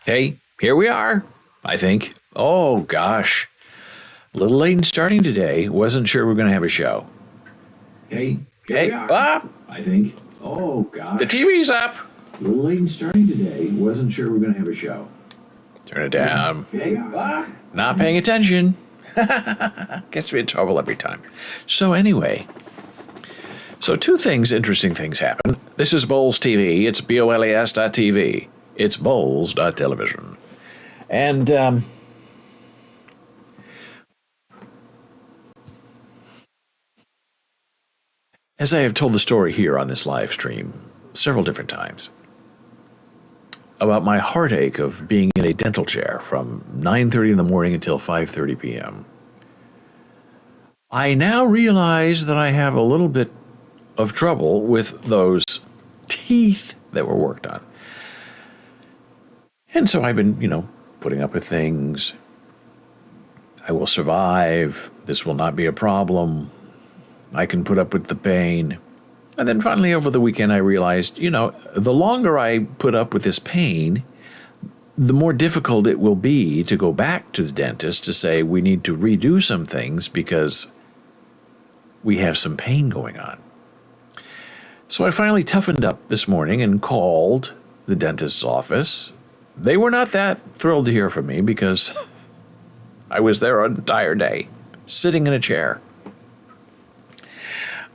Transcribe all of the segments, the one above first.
Hey, here we are, I think. Oh, gosh. A little late in starting today. Wasn't sure we were going to have a show. Hey, here Hey, we are. I think. Oh, gosh. the TV's up. A little late in starting today. Wasn't sure we were going to have a show. Turn it down. Hey, Not paying attention. Gets me in trouble every time. So anyway, two interesting things happen. This is Bowles TV. It's BOLES.TV. It's Bowles.television. And as I have told the story here on this live stream several different times, about my heartache of being in a dental chair from 9:30 in the morning until 5:30 p.m. I now realize that I have a little bit of trouble with those teeth that were worked on. And so I've been, putting up with things. I will survive. This will not be a problem. I can put up with the pain. And then finally over the weekend I realized, the longer I put up with this pain, the more difficult it will be to go back to the dentist to say we need to redo some things because we have some pain going on. So I finally toughened up this morning and called the dentist's office. They were not that thrilled to hear from me because I was there an entire day, sitting in a chair.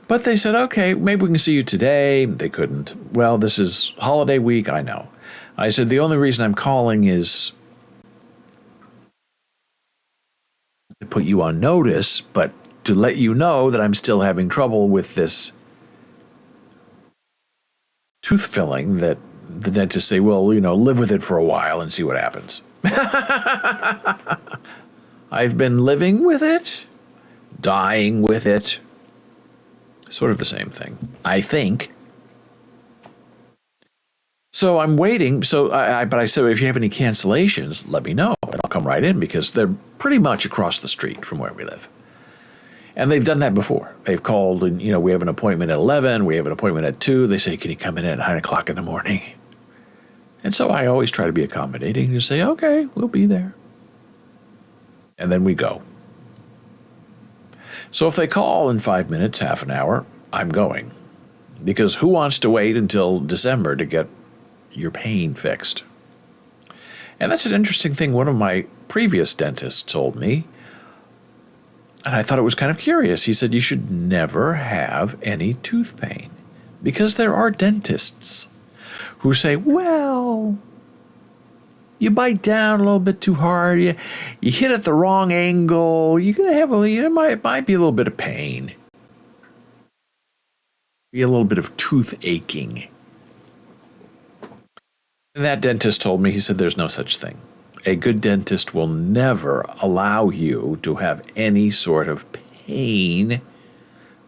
But they said, okay, maybe we can see you today. They couldn't. Well, this is holiday week, I know. I said, the only reason I'm calling is to put you on notice, but to let you know that I'm still having trouble with this tooth filling that the dentist say, well, live with it for a while and see what happens. I've been living with it, dying with it. Sort of the same thing, I think. So I'm waiting. But I said, if you have any cancellations, let me know, and I'll come right in because they're pretty much across the street from where we live. And they've done that before. They've called and, we have an appointment at 11. We have an appointment at 2. They say, can you come in at 9 o'clock in the morning? And so I always try to be accommodating and just say, okay, we'll be there. And then we go. So if they call in 5 minutes, half an hour, I'm going. Because who wants to wait until December to get your pain fixed? And that's an interesting thing one of my previous dentists told me. And I thought it was kind of curious. He said you should never have any tooth pain. Because there are dentists who say, well, you bite down a little bit too hard, you hit at the wrong angle, you're going to have it might be a little bit of pain. Be a little bit of tooth aching. And that dentist told me, he said, there's no such thing. A good dentist will never allow you to have any sort of pain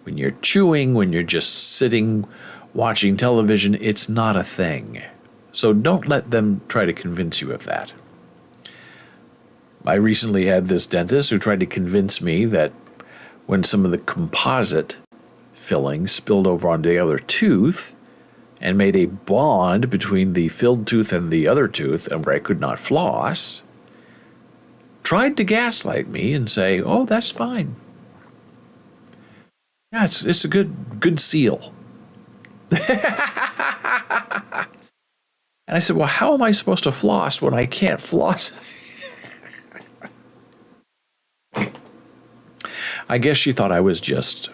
when you're chewing, when you're just sitting, watching television. It's not a thing. So don't let them try to convince you of that. I recently had this dentist who tried to convince me that when some of the composite filling spilled over onto the other tooth and made a bond between the filled tooth and the other tooth, and where I could not floss, tried to gaslight me and say, oh, that's fine. Yeah, it's a good seal. And I said, well, how am I supposed to floss when I can't floss? I guess she thought I was just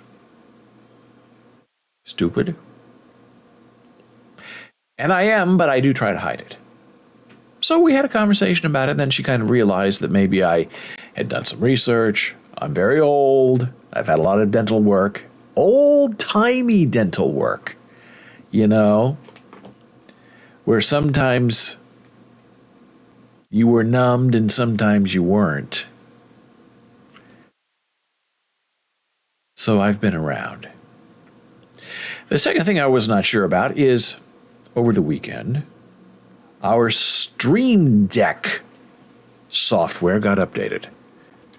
stupid. And I am, but I do try to hide it. So we had a conversation about it, and then she kind of realized that maybe I had done some research. I'm very old. I've had a lot of dental work. Old-timey dental work, where sometimes you were numbed and sometimes you weren't. So I've been around. The second thing I was not sure about is, over the weekend, our Stream Deck software got updated.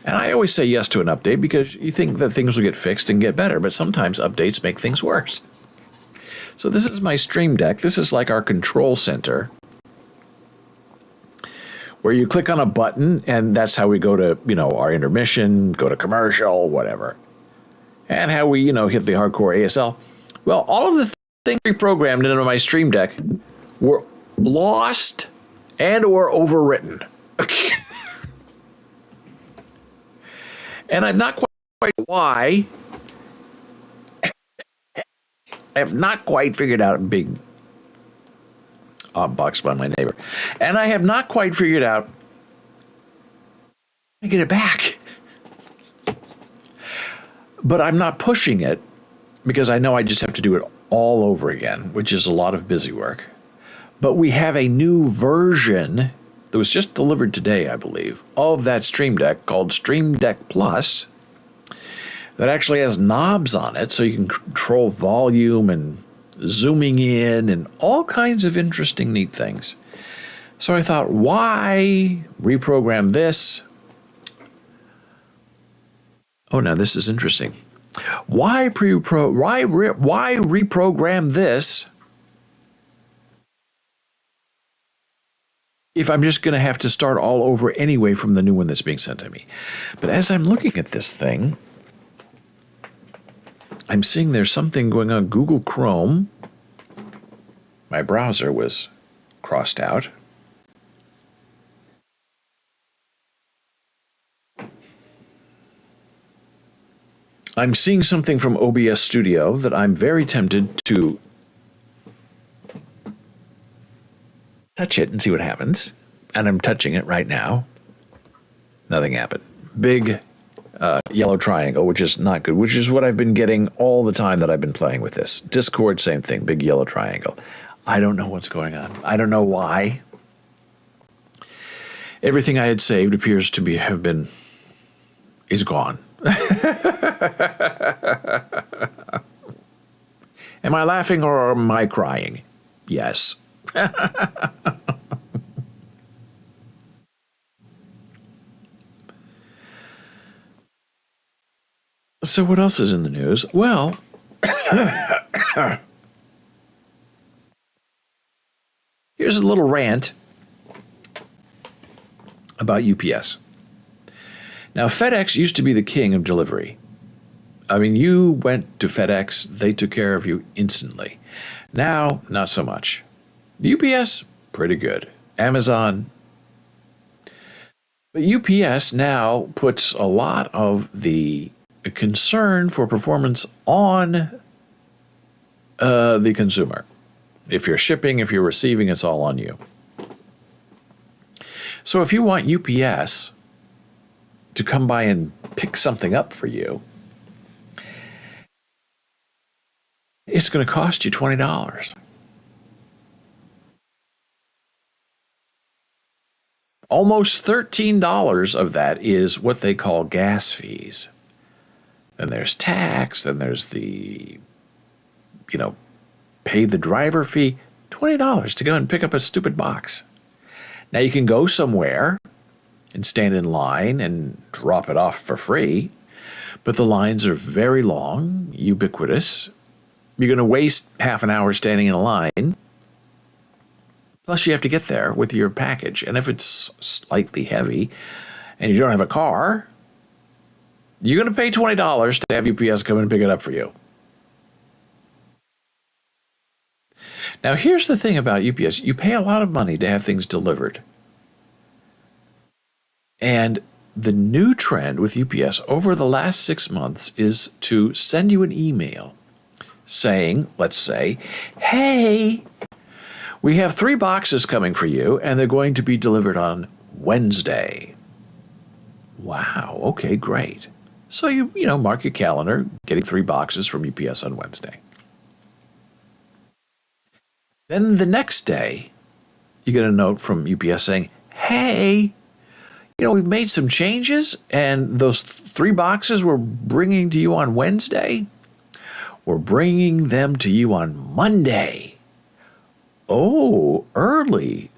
And I always say yes to an update because you think that things will get fixed and get better, but sometimes updates make things worse. So this is my Stream Deck. This is like our control center. where you click on a button and that's how we go to, our intermission, go to commercial, whatever. And how we, hit the hardcore ASL. Well, all of the things reprogrammed into my Stream Deck were lost and or overwritten. And I'm not quite why. I have not quite figured out big box by my neighbor. And I have not quite figured out how to get it back. But I'm not pushing it because I know I just have to do it all over again, which is a lot of busy work. But we have a new version that was just delivered today, I believe, of that Stream Deck called Stream Deck Plus that actually has knobs on it so you can control volume and zooming in and all kinds of interesting, neat things. So I thought, why reprogram this? Oh, now this is interesting. Why reprogram this if I'm just going to have to start all over anyway from the new one that's being sent to me? But as I'm looking at this thing, I'm seeing there's something going on Google Chrome. My browser was crossed out. I'm seeing something from OBS Studio that I'm very tempted to touch it and see what happens. And I'm touching it right now. Nothing happened. Big yellow triangle, which is not good, which is what I've been getting all the time that I've been playing with this. Discord, same thing, big yellow triangle. I don't know what's going on. I don't know why. Everything I had saved appears to is gone. Am I laughing or am I crying? Yes. So what else is in the news? Well, here's a little rant about UPS. Now, FedEx used to be the king of delivery. I mean, you went to FedEx, they took care of you instantly. Now, not so much. UPS, pretty good. Amazon. But UPS now puts a lot of the concern for performance on the consumer. If you're shipping, if you're receiving, it's all on you. So if you want UPS to come by and pick something up for you, it's going to cost you $20. Almost $13 of that is what they call gas fees. Then there's tax, then there's the, pay the driver fee, $20 to go and pick up a stupid box. Now you can go somewhere and stand in line and drop it off for free, but the lines are very long, ubiquitous. You're going to waste half an hour standing in a line. Plus, you have to get there with your package. And if it's slightly heavy and you don't have a car, you're going to pay $20 to have UPS come and pick it up for you. Now, here's the thing about UPS. You pay a lot of money to have things delivered. And the new trend with UPS over the last 6 months is to send you an email saying, let's say, hey, we have 3 boxes coming for you, and they're going to be delivered on Wednesday. Wow, okay, great. So you mark your calendar, getting 3 boxes from UPS on Wednesday. Then the next day, you get a note from UPS saying, hey, we've made some changes, and those 3 boxes we're bringing to you on Wednesday, we're bringing them to you on Monday. Oh, early.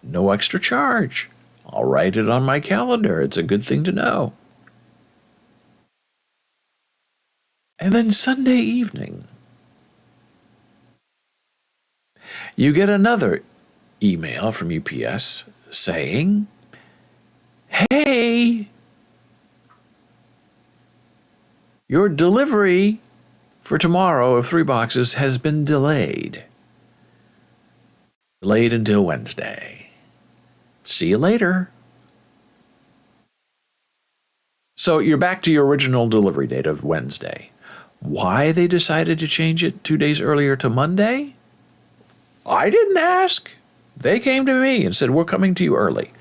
No extra charge. I'll write it on my calendar. It's a good thing to know. And then Sunday evening, you get another email from UPS saying, hey, your delivery for tomorrow of 3 boxes has been delayed. Delayed until Wednesday. See you later. So you're back to your original delivery date of Wednesday. Why they decided to change it 2 days earlier to Monday? I didn't ask. They came to me and said, we're coming to you early.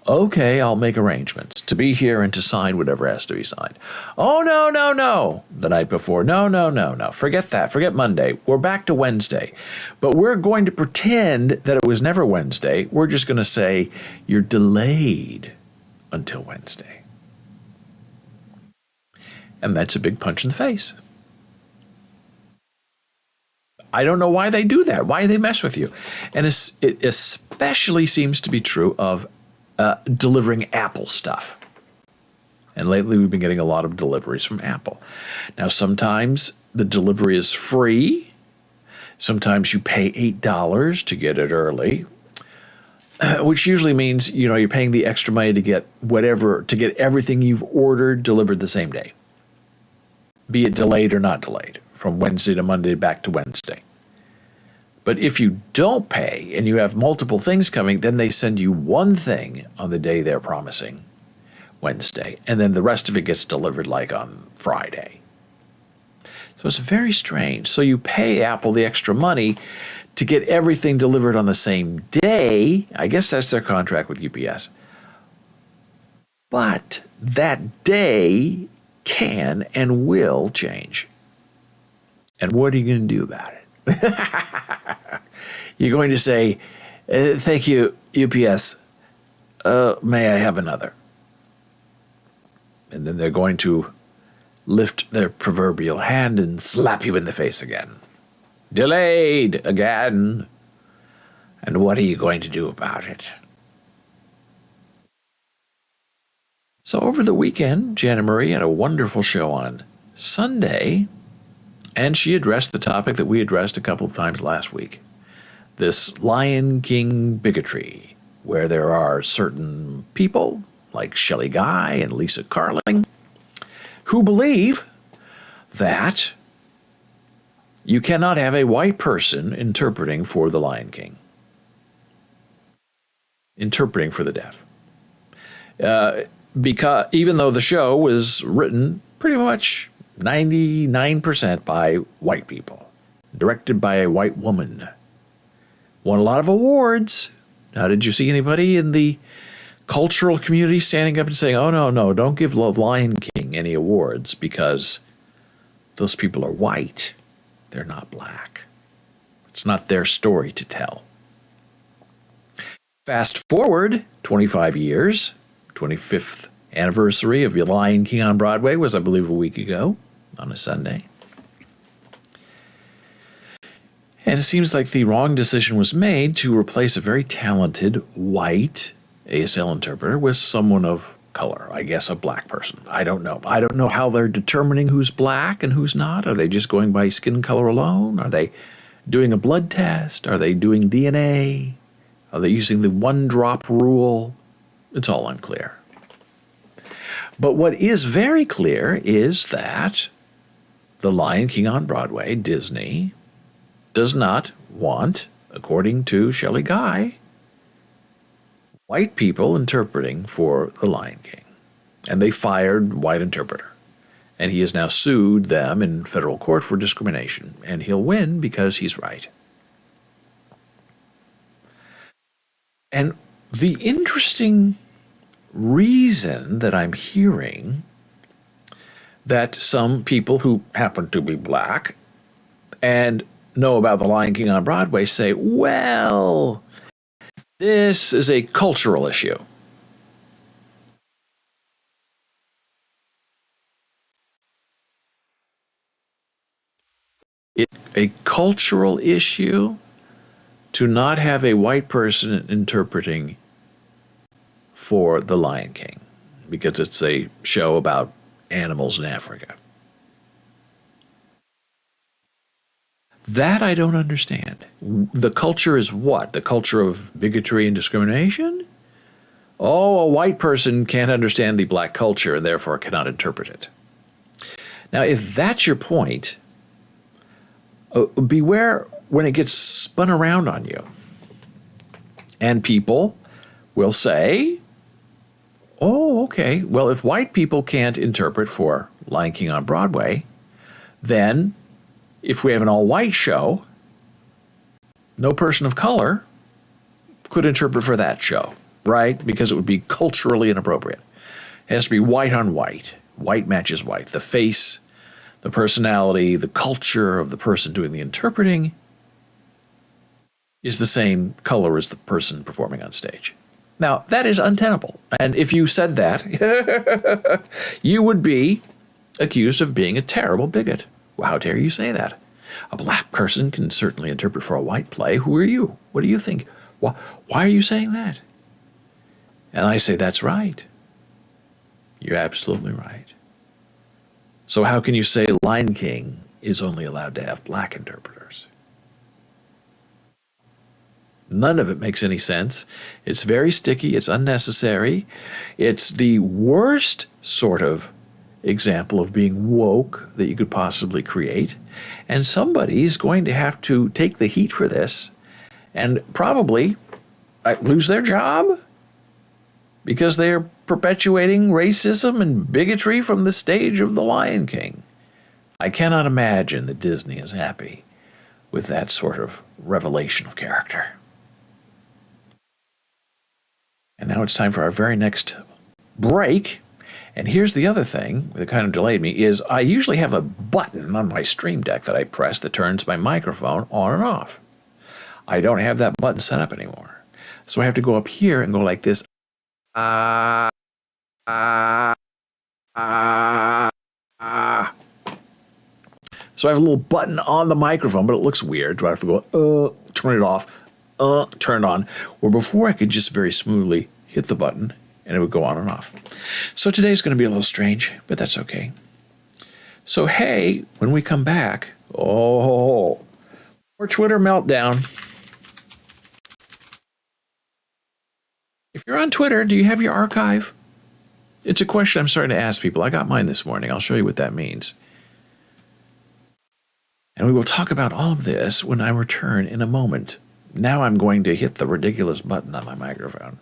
Okay, I'll make arrangements to be here and to sign whatever has to be signed. Oh, no. The night before. No. Forget that. Forget Monday. We're back to Wednesday. But we're going to pretend that it was never Wednesday. We're just going to say you're delayed until Wednesday. And that's a big punch in the face. I don't know why they do that, why they mess with you. And it especially seems to be true of delivering Apple stuff. And lately we've been getting a lot of deliveries from Apple. Now, sometimes the delivery is free. Sometimes you pay $8 to get it early, which usually means, you're paying the extra money to get everything you've ordered delivered the same day. Be it delayed or not delayed, from Wednesday to Monday back to Wednesday. But if you don't pay and you have multiple things coming, then they send you one thing on the day they're promising, Wednesday, and then the rest of it gets delivered like on Friday. So it's very strange. So you pay Apple the extra money to get everything delivered on the same day. I guess that's their contract with UPS. But that day can and will change. And what are you going to do about it? You're going to say, thank you, UPS. May I have another? And then they're going to lift their proverbial hand and slap you in the face again. Delayed again. And what are you going to do about it? So over the weekend, Jana Marie had a wonderful show on Sunday, and she addressed the topic that we addressed a couple of times last week. This Lion King bigotry, where there are certain people, like Shelley Guy and Lisa Carling, who believe that you cannot have a white person interpreting for the Lion King. Interpreting for the deaf. Because even though the show was written pretty much 99% by white people, directed by a white woman, won a lot of awards. Now, did you see anybody in the cultural community standing up and saying, oh, no, don't give The Lion King any awards because those people are white. They're not black. It's not their story to tell. Fast forward 25 years, 25th anniversary of The Lion King on Broadway was, I believe, a week ago on a Sunday. And it seems like the wrong decision was made to replace a very talented white ASL interpreter with someone of color, I guess a black person. I don't know. I don't know how they're determining who's black and who's not. Are they just going by skin color alone? Are they doing a blood test? Are they doing DNA? Are they using the one-drop rule? It's all unclear. But what is very clear is that The Lion King on Broadway, Disney, does not want, according to Shelley Guy, white people interpreting for The Lion King. And they fired white interpreter. And he has now sued them in federal court for discrimination. And he'll win because he's right. And the interesting reason that I'm hearing that some people who happen to be black and know about The Lion King on Broadway say, well, this is a cultural issue. It's a cultural issue to not have a white person interpreting for The Lion King because it's a show about animals in Africa. That I don't understand. The culture is what? The culture of bigotry and discrimination? oh, a white person can't understand the black culture and therefore cannot interpret it. Now, if that's your point, beware when it gets spun around on you. And people will say, oh, okay, well, if white people can't interpret for Lion King on Broadway, then if we have an all-white show, no person of color could interpret for that show, right? Because it would be culturally inappropriate. It has to be white on white. White matches white. The face, the personality, the culture of the person doing the interpreting is the same color as the person performing on stage. Now, that is untenable. And if you said that, you would be accused of being a terrible bigot. Well, how dare you say that? A black person can certainly interpret for a white play. Who are you? What do you think? Why are you saying that? And I say, that's right. You're absolutely right. So how can you say Lion King is only allowed to have black interpreters? None of it makes any sense. It's very sticky. It's unnecessary. It's the worst sort of example of being woke that you could possibly create. And somebody is going to have to take the heat for this and probably lose their job because they are perpetuating racism and bigotry from the stage of The Lion King. I cannot imagine that Disney is happy with that sort of revelation of character. And now it's time for our very next break. And here's the other thing that kind of delayed me is I usually have a button on my Stream Deck that I press that turns my microphone on and off. I don't have that button set up anymore. So I have to go up here and go like this. So I have a little button on the microphone, but it looks weird. Do I have to go, turn it off, turn it on? Where before I could just very smoothly hit the button and it would go on and off. So today's going to be a little strange, but that's okay. So hey, when we come back, more Twitter meltdown. If you're on Twitter, do you have your archive? It's a question I'm starting to ask people. I got mine this morning. I'll show you what that means. And we will talk about all of this when I return in a moment. Now I'm going to hit the ridiculous button on my microphone.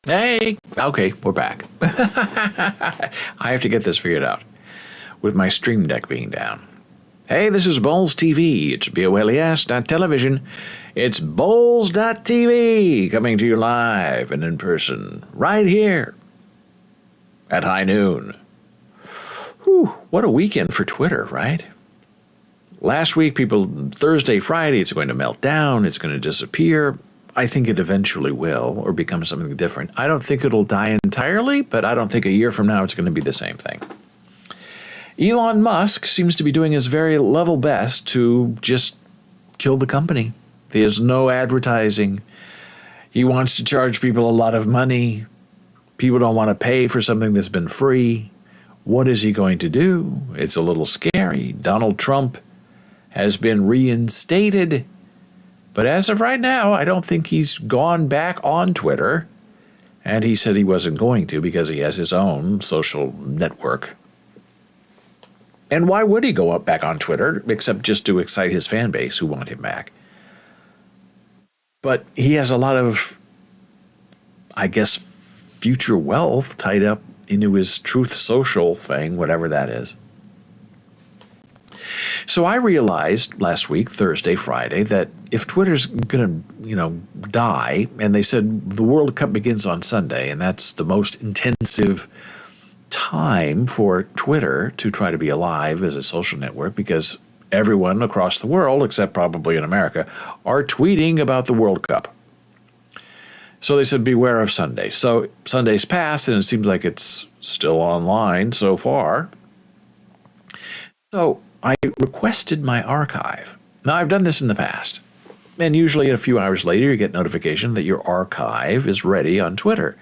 Hey, okay, we're back. I have to get this figured out with my stream deck being down. Hey, this is Bowls TV. It's BOLES.television. It's Bowls.tv coming to you live and in person right here at high noon. Whew, what a weekend for Twitter, right? Last week, Thursday, Friday, it's going to melt down, it's going to disappear. I think it eventually will, or become something different. I don't think it'll die entirely, but I don't think a year from now it's going to be the same thing. Elon Musk seems to be doing his very level best to just kill the company. There's no advertising. He wants to charge people a lot of money. People don't want to pay for something that's been free. What is he going to do? It's a little scary. Donald Trump has been reinstated. But as of right now, I don't think he's gone back on Twitter. And he said he wasn't going to because he has his own social network. And why would he go back on Twitter except just to excite his fan base who want him back? But he has a lot of, I guess, future wealth tied up into his Truth Social thing, whatever that is. So I realized last week, Thursday, Friday, that if Twitter's going to, die, and they said the World Cup begins on Sunday, and that's the most intensive time for Twitter to try to be alive as a social network because everyone across the world, except probably in America, are tweeting about the World Cup. So they said, beware of Sunday. So Sunday's passed, and it seems like it's still online so far. So I requested my archive. Now, I've done this in the past. And usually a few hours later, you get notification that your archive is ready on Twitter.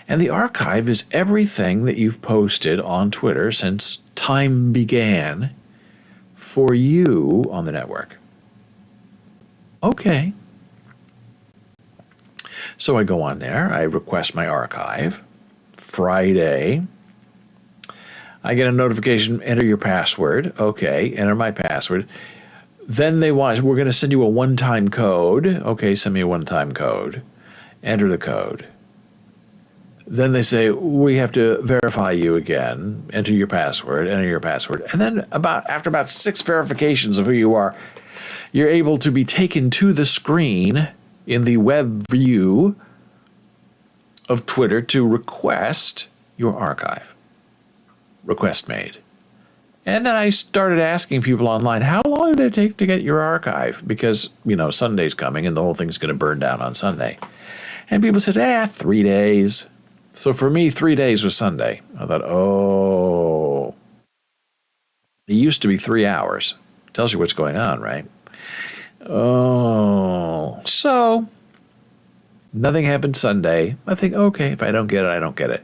And the archive is everything that you've posted on Twitter since time began for you on the network. Okay. So I go on there. I request my archive. Friday, I get a notification, enter your password. Okay, enter my password. Then we're going to send you a one-time code. Okay, send me a one-time code. Enter the code. Then they say, we have to verify you again. Enter your password, enter your password. And then after about 6 verifications of who you are, you're able to be taken to the screen in the web view of Twitter to request your archive. Request made. And then I started asking people online, how long did it take to get your archive? Because, Sunday's coming and the whole thing's going to burn down on Sunday. And people said, 3 days. So for me, 3 days was Sunday. I thought, it used to be 3 hours. Tells you what's going on, right? So nothing happened Sunday. I think, okay, if I don't get it, I don't get it.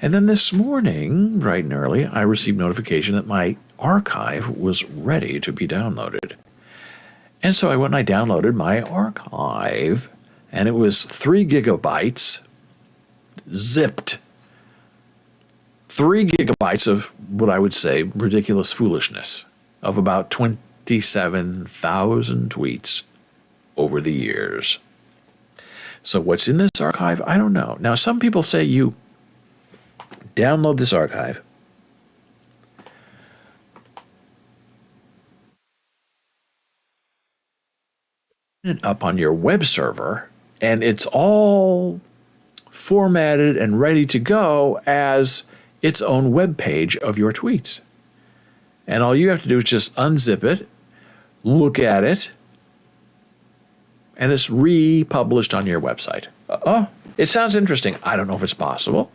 And then this morning, bright and early, I received notification that my archive was ready to be downloaded. And so I went and I downloaded my archive, and it was 3 gigabytes zipped. 3 gigabytes of what I would say ridiculous foolishness of about 27,000 tweets over the years. So what's in this archive? I don't know. Now, some people say you download this archive, it up on your web server, and it's all formatted and ready to go as its own web page of your tweets. And all you have to do is just unzip it, look at it, and it's republished on your website. It sounds interesting. I don't know if it's possible,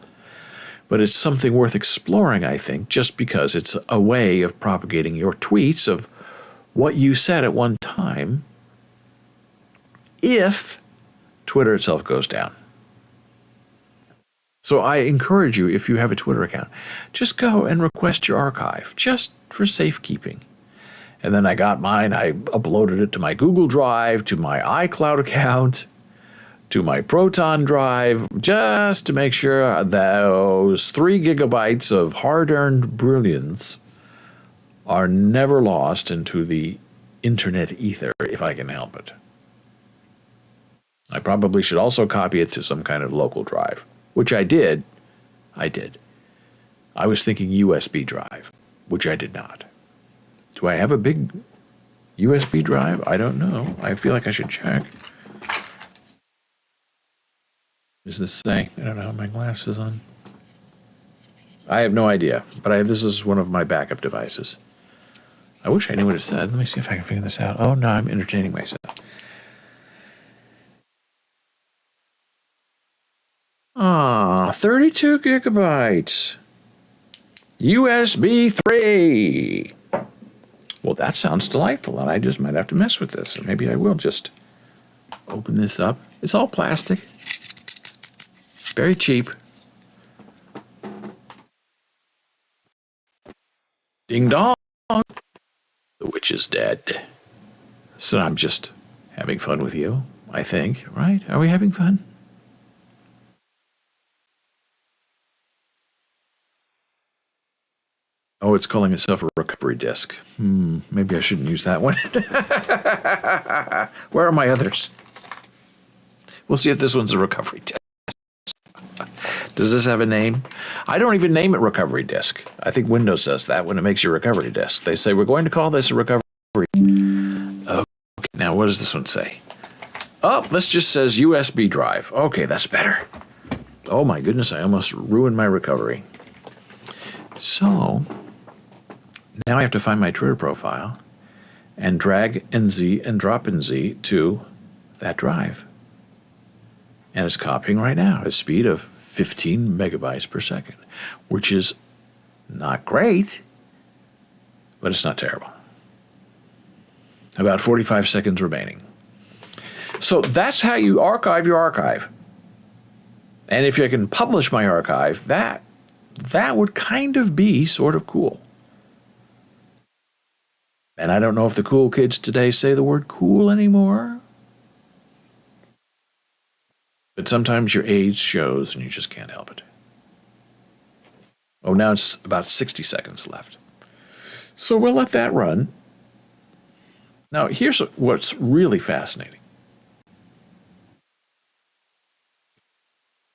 but it's something worth exploring, I think, just because it's a way of propagating your tweets of what you said at one time if Twitter itself goes down. So I encourage you, if you have a Twitter account, just go and request your archive, just for safekeeping. And then I got mine, I uploaded it to my Google Drive, to my iCloud account, to my Proton Drive, just to make sure those 3 gigabytes of hard-earned brilliance are never lost into the internet ether, if I can help it. I probably should also copy it to some kind of local drive. which I did. I did. I was thinking USB drive, which I did not. Do I have a big USB drive? I don't know. I feel like I should check. Does this say? I don't know. My glasses on. I have no idea, but this is one of my backup devices. I wish I knew what it said. Let me see if I can figure this out. Oh, no, I'm entertaining myself. 32 gigabytes. USB 3. Well, that sounds delightful, and I just might have to mess with this. And maybe I will just open this up. It's all plastic. Very cheap. Ding dong. The witch is dead. So I'm just having fun with you, I think, right? Are we having fun? Oh, it's calling itself a recovery disk. Maybe I shouldn't use that one. Where are my others? We'll see if this one's a recovery disk. Does this have a name? I don't even name it recovery disk. I think Windows does that when it makes your recovery disk. They say, we're going to call this a recovery. Okay, now what does this one say? Oh, this just says USB drive. Okay, that's better. Oh my goodness, I almost ruined my recovery. So, now I have to find my Twitter profile and drag NZ and drop NZ to that drive. And it's copying right now at a speed of 15 megabytes per second, which is not great, but it's not terrible. About 45 seconds remaining. So that's how you archive your archive. And if I can publish my archive, that would kind of be sort of cool. And I don't know if the cool kids today say the word cool anymore. But sometimes your age shows and you just can't help it. Oh, now it's about 60 seconds left. So we'll let that run. Now, here's what's really fascinating.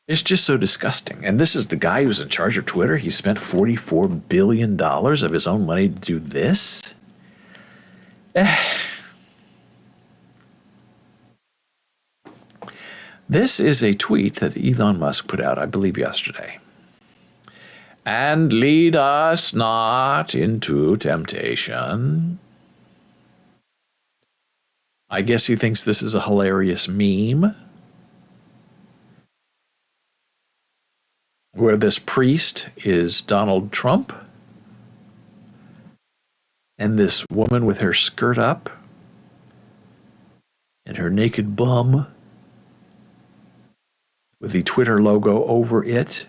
It's just so disgusting. And this is the guy who's in charge of Twitter. He spent $44 billion of his own money to do this. This is a tweet that Elon Musk put out, I believe, yesterday. And lead us not into temptation. I guess he thinks this is a hilarious meme, where this priest is Donald Trump, and this woman with her skirt up and her naked bum with the Twitter logo over it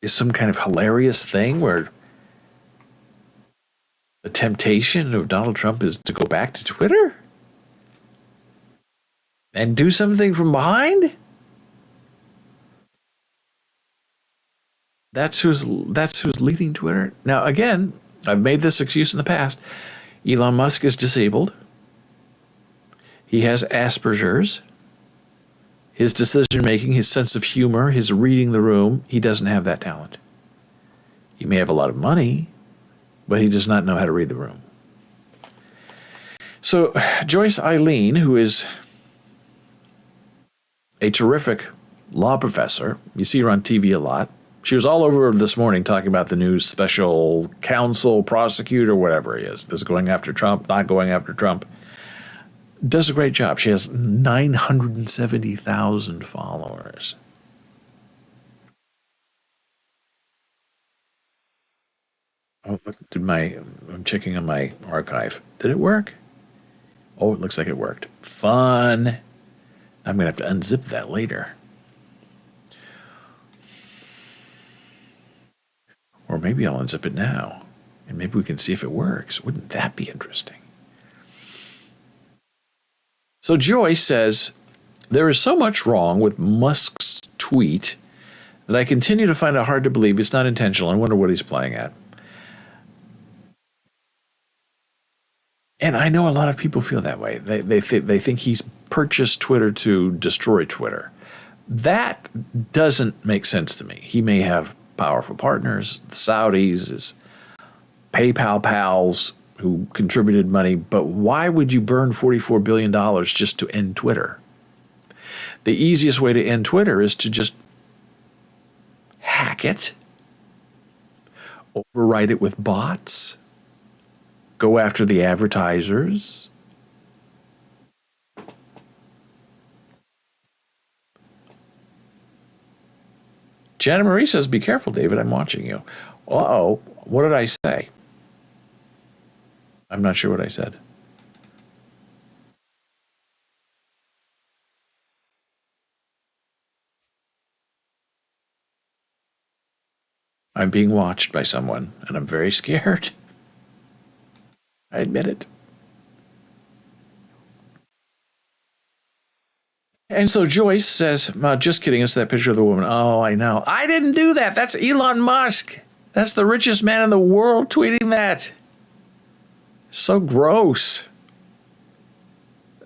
is some kind of hilarious thing where the temptation of Donald Trump is to go back to Twitter and do something from behind? That's who's leading Twitter. Now, again, I've made this excuse in the past. Elon Musk is disabled. He has Asperger's. His decision-making, his sense of humor, his reading the room, he doesn't have that talent. He may have a lot of money, but he does not know how to read the room. So Joyce Eileen, who is a terrific law professor, you see her on TV a lot. She was all over this morning talking about the new special counsel, prosecutor, whatever he is, that's going after Trump, not going after Trump. Does a great job. She has 970,000 followers. Oh, look, I'm checking on my archive. Did it work? Oh, it looks like it worked. Fun. I'm going to have to unzip that later. Or maybe I'll unzip it now. And maybe we can see if it works. Wouldn't that be interesting? So Joyce says, there is so much wrong with Musk's tweet that I continue to find it hard to believe it's not intentional. I wonder what he's playing at. And I know a lot of people feel that way. They think he's purchased Twitter to destroy Twitter. That doesn't make sense to me. He may have powerful partners, the Saudis, his PayPal pals who contributed money, but why would you burn $44 billion just to end Twitter? The easiest way to end Twitter is to just hack it, overwrite it with bots, go after the advertisers. Jana Marie says, be careful, David, I'm watching you. Uh-oh, what did I say? I'm not sure what I said. I'm being watched by someone, and I'm very scared. I admit it. And so Joyce says, just kidding, it's that picture of the woman. Oh, I know. I didn't do that. That's Elon Musk. That's the richest man in the world tweeting that. So gross.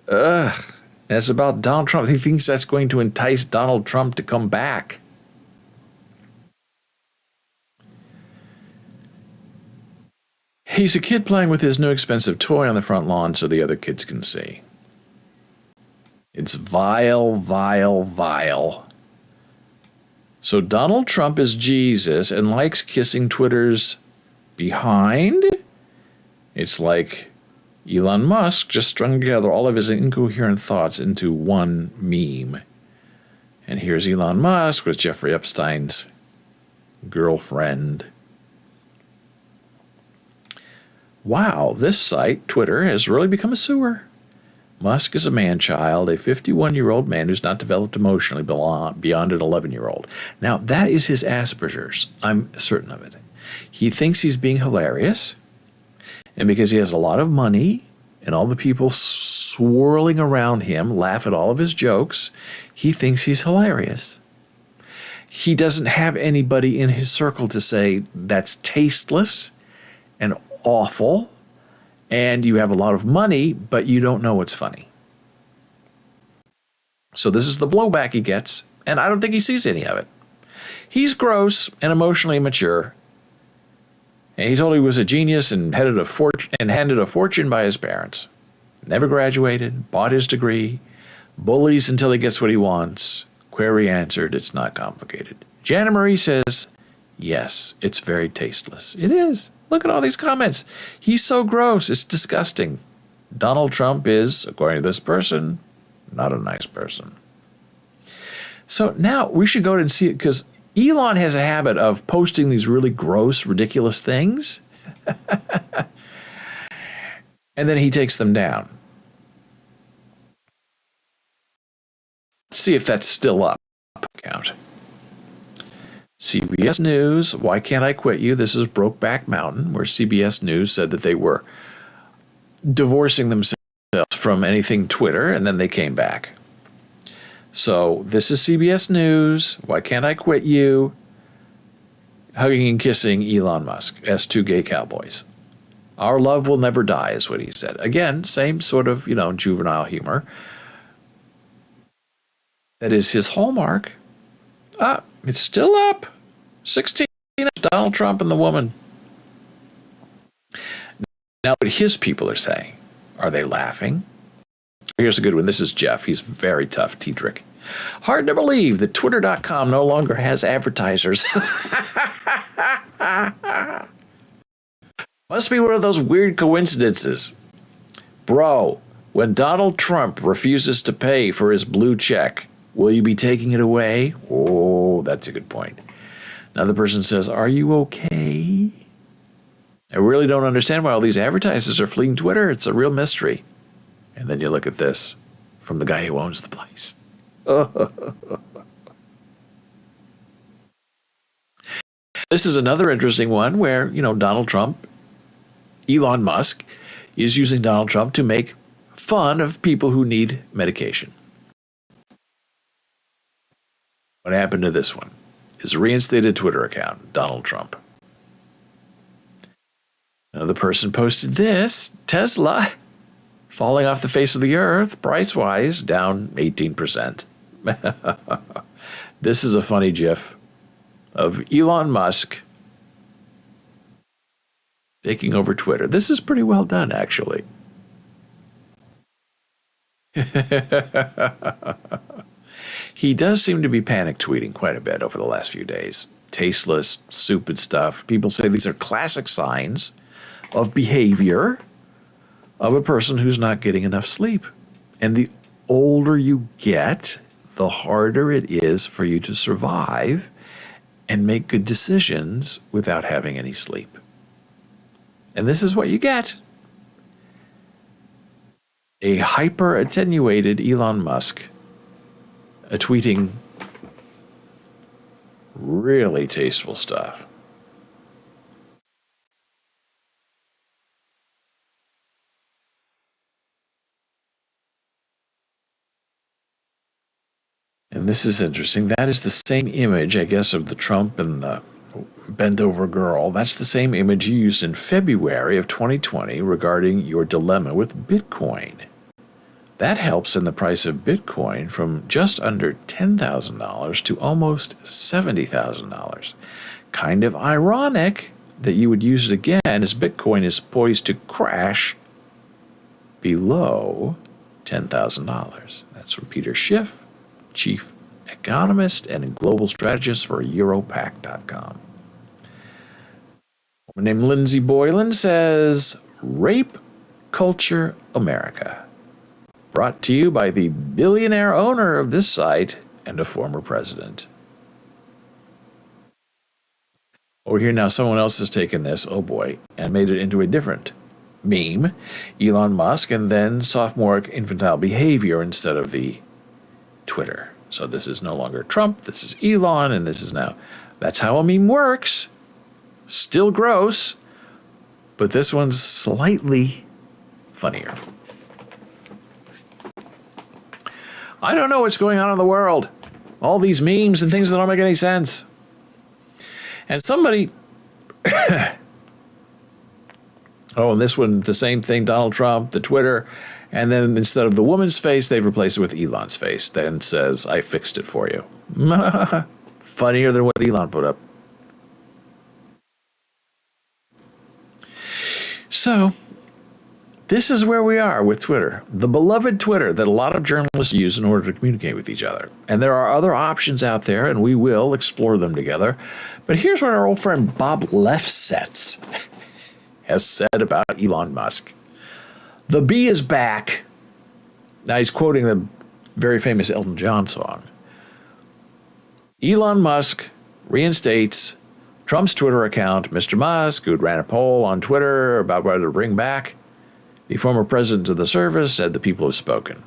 Ugh. And it's about Donald Trump. He thinks that's going to entice Donald Trump to come back. He's a kid playing with his new expensive toy on the front lawn so the other kids can see. It's vile, vile, vile. So Donald Trump is Jesus and likes kissing Twitter's behind? It's like Elon Musk just strung together all of his incoherent thoughts into one meme. And here's Elon Musk with Jeffrey Epstein's girlfriend. Wow, this site, Twitter, has really become a sewer. Musk is a man-child, a 51-year-old man who's not developed emotionally beyond an 11-year-old. Now, that is his Asperger's. I'm certain of it. He thinks he's being hilarious, and because he has a lot of money and all the people swirling around him laugh at all of his jokes, he thinks he's hilarious. He doesn't have anybody in his circle to say that's tasteless and awful, and you have a lot of money, but you don't know what's funny. So this is the blowback he gets, and I don't think he sees any of it. He's gross and emotionally immature, and he told he was a genius and handed a fortune by his parents. Never graduated, bought his degree, bullies until he gets what he wants. Query answered, it's not complicated. Jana Marie says, yes, it's very tasteless. It is. Look at all these comments. He's so gross. It's disgusting. Donald Trump is, according to this person, not a nice person. So now we should go and see it because Elon has a habit of posting these really gross, ridiculous things. And then he takes them down. Let's see if that's still up. Account. CBS News, Why Can't I Quit You? This is Brokeback Mountain, where CBS News said that they were divorcing themselves from anything Twitter, and then they came back. So this is CBS News, Why Can't I Quit You? Hugging and kissing Elon Musk as two gay cowboys. Our love will never die is what he said. Again, same sort of, juvenile humor. That is his hallmark. It's still up. 16, Donald Trump and the woman. Now what his people are saying, are they laughing? Here's a good one. This is Jeff. He's very tough, Tiedrick. Hard to believe that Twitter.com no longer has advertisers. Must be one of those weird coincidences. Bro, when Donald Trump refuses to pay for his blue check, will you be taking it away? Oh, that's a good point. Another person says, are you okay? I really don't understand why all these advertisers are fleeing Twitter. It's a real mystery. And then you look at this from the guy who owns the place. This is another interesting one where, Donald Trump, Elon Musk, is using Donald Trump to make fun of people who need medication. What happened to this one? His reinstated Twitter account, Donald Trump. Another person posted this. Tesla falling off the face of the earth, price-wise, down 18%. This is a funny GIF of Elon Musk taking over Twitter. This is pretty well done, actually. He does seem to be panic tweeting quite a bit over the last few days. Tasteless, stupid stuff. People say these are classic signs of behavior of a person who's not getting enough sleep. And the older you get, the harder it is for you to survive and make good decisions without having any sleep. And this is what you get. A hyper-attenuated Elon Musk tweeting really tasteful stuff. And this is interesting. That is the same image, I guess, of the Trump and the bent-over girl. That's the same image you used in February of 2020 regarding your dilemma with Bitcoin. That helps in the price of Bitcoin from just under $10,000 to almost $70,000. Kind of ironic that you would use it again as Bitcoin is poised to crash below $10,000. That's from Peter Schiff, chief economist and global strategist for Europac.com. A woman named Lindsay Boylan says, Rape Culture America. Brought to you by the billionaire owner of this site and a former president. Over here now, someone else has taken this, oh boy, and made it into a different meme. Elon Musk and then sophomoric infantile behavior instead of the Twitter. So this is no longer Trump, this is Elon, and this is now. That's how a meme works. Still gross, but this one's slightly funnier. I don't know what's going on in the world. All these memes and things that don't make any sense. And somebody... oh, and this one, the same thing, Donald Trump, the Twitter, and then instead of the woman's face, they've replaced it with Elon's face. Then says, I fixed it for you. Funnier than what Elon put up. So... this is where we are with Twitter, the beloved Twitter that a lot of journalists use in order to communicate with each other. And there are other options out there, and we will explore them together. But here's what our old friend Bob Lefsetz has said about Elon Musk. The bee is back. Now he's quoting the very famous Elton John song. Elon Musk reinstates Trump's Twitter account. Mr. Musk, who ran a poll on Twitter about whether to bring back the former president of the service, said the people have spoken.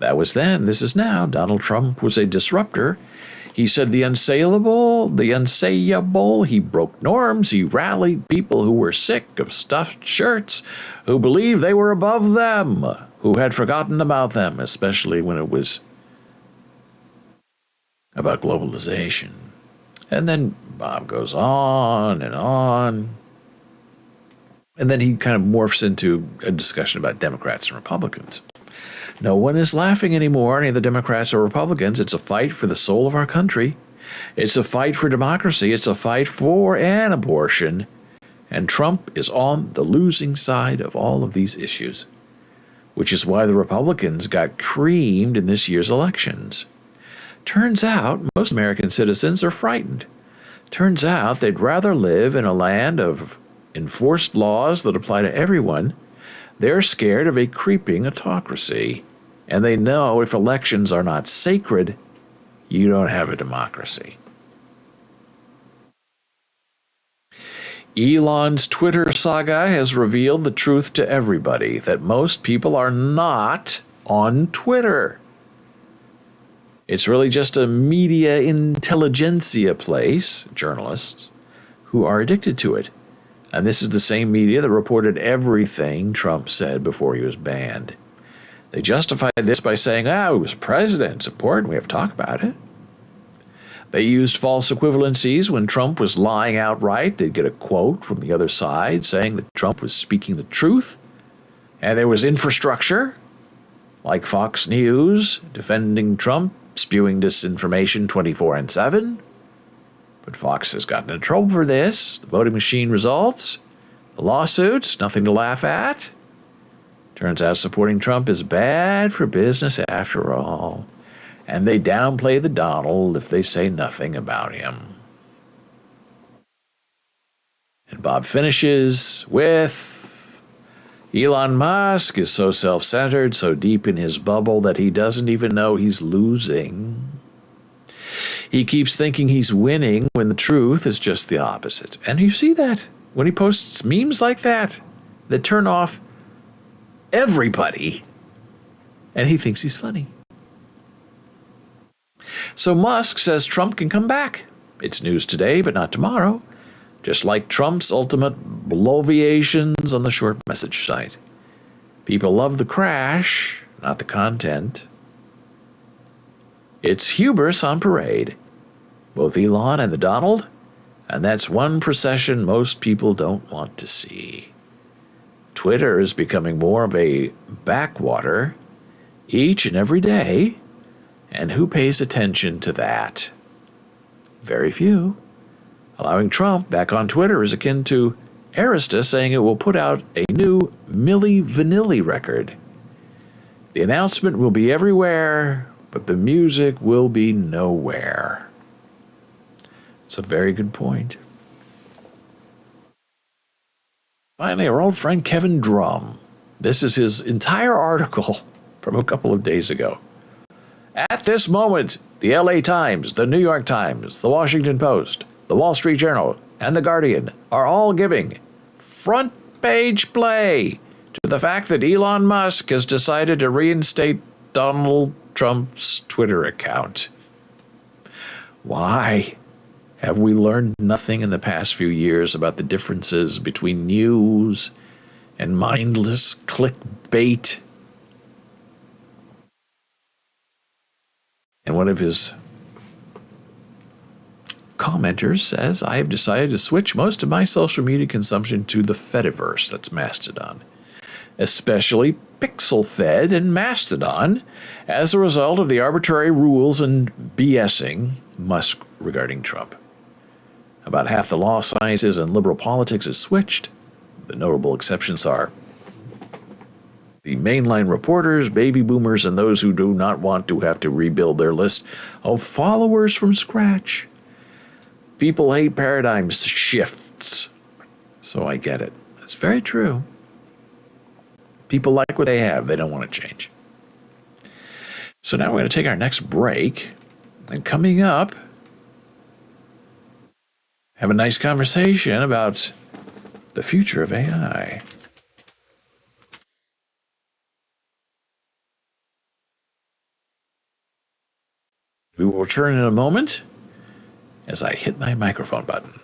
That was then. This is now. Donald Trump was a disruptor. He said the unsayable, the unsayable. He broke norms. He rallied people who were sick of stuffed shirts, who believed they were above them, who had forgotten about them, especially when it was about globalization. And then Bob goes on and on. And then he kind of morphs into a discussion about Democrats and Republicans. No one is laughing anymore, any of the Democrats or Republicans. It's a fight for the soul of our country. It's a fight for democracy. It's a fight for an abortion. And Trump is on the losing side of all of these issues, which is why the Republicans got creamed in this year's elections. Turns out most American citizens are frightened. Turns out they'd rather live in a land of enforced laws that apply to everyone. They're scared of a creeping autocracy, and they know if elections are not sacred, you don't have a democracy. Elon's Twitter saga has revealed the truth to everybody, that most people are not on Twitter. It's really just a media intelligentsia place, journalists, who are addicted to it. And this is the same media that reported everything Trump said before he was banned. They justified this by saying, he was president, it's important, we have to talk about it. They used false equivalencies when Trump was lying outright. They'd get a quote from the other side saying that Trump was speaking the truth. And there was infrastructure, like Fox News, defending Trump, spewing disinformation 24/7. But Fox has gotten in trouble for this. The voting machine results, the lawsuits, nothing to laugh at. Turns out supporting Trump is bad for business after all. And they downplay the Donald if they say nothing about him. And Bob finishes with Elon Musk is so self-centered, so deep in his bubble that he doesn't even know he's losing. He keeps thinking he's winning when the truth is just the opposite. And you see that when he posts memes like that turn off everybody. And he thinks he's funny. So Musk says Trump can come back. It's news today, but not tomorrow. Just like Trump's ultimate bloviations on the short message site. People love the crash, not the content. It's hubris on parade. Both Elon and the Donald, and that's one procession most people don't want to see. Twitter is becoming more of a backwater each and every day. And who pays attention to that? Very few. Allowing Trump back on Twitter is akin to Arista saying it will put out a new Milli Vanilli record. The announcement will be everywhere, but the music will be nowhere. It's a very good point. Finally, our old friend Kevin Drum. This is his entire article from a couple of days ago. At this moment, the LA Times, the New York Times, the Washington Post, the Wall Street Journal, and the Guardian are all giving front page play to the fact that Elon Musk has decided to reinstate Donald Trump's Twitter account. Why? Have we learned nothing in the past few years about the differences between news and mindless clickbait? And one of his commenters says, I have decided to switch most of my social media consumption to the Fediverse, that's Mastodon, especially PixelFed and Mastodon, as a result of the arbitrary rules and BSing Musk regarding Trump. About half the law sciences and liberal politics is switched. The notable exceptions are the mainline reporters, baby boomers, and those who do not want to have to rebuild their list of followers from scratch. People hate paradigm shifts, so I get it. It's very true. People like what they have. They don't want to change. So now we're going to take our next break. And coming up, have a nice conversation about the future of AI. We will return in a moment as I hit my microphone button.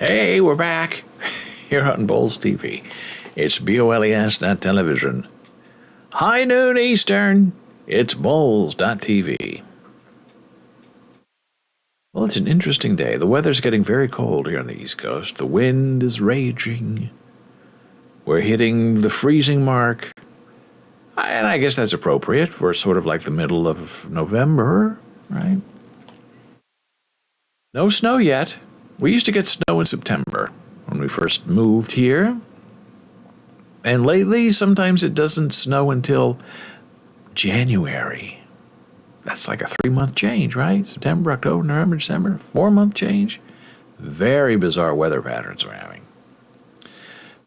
Hey, we're back here on Bowles TV. It's BOLES, not television. High noon Eastern. It's Bowles.tv. Well, it's an interesting day. The weather's getting very cold here on the East Coast. The wind is raging. We're hitting the freezing mark. And I guess that's appropriate for sort of like the middle of November, right? No snow yet. We used to get snow in September when we first moved here. And lately, sometimes it doesn't snow until January. That's like a 3-month change, right? September, October, November, December, 4-month change. Very bizarre weather patterns we're having.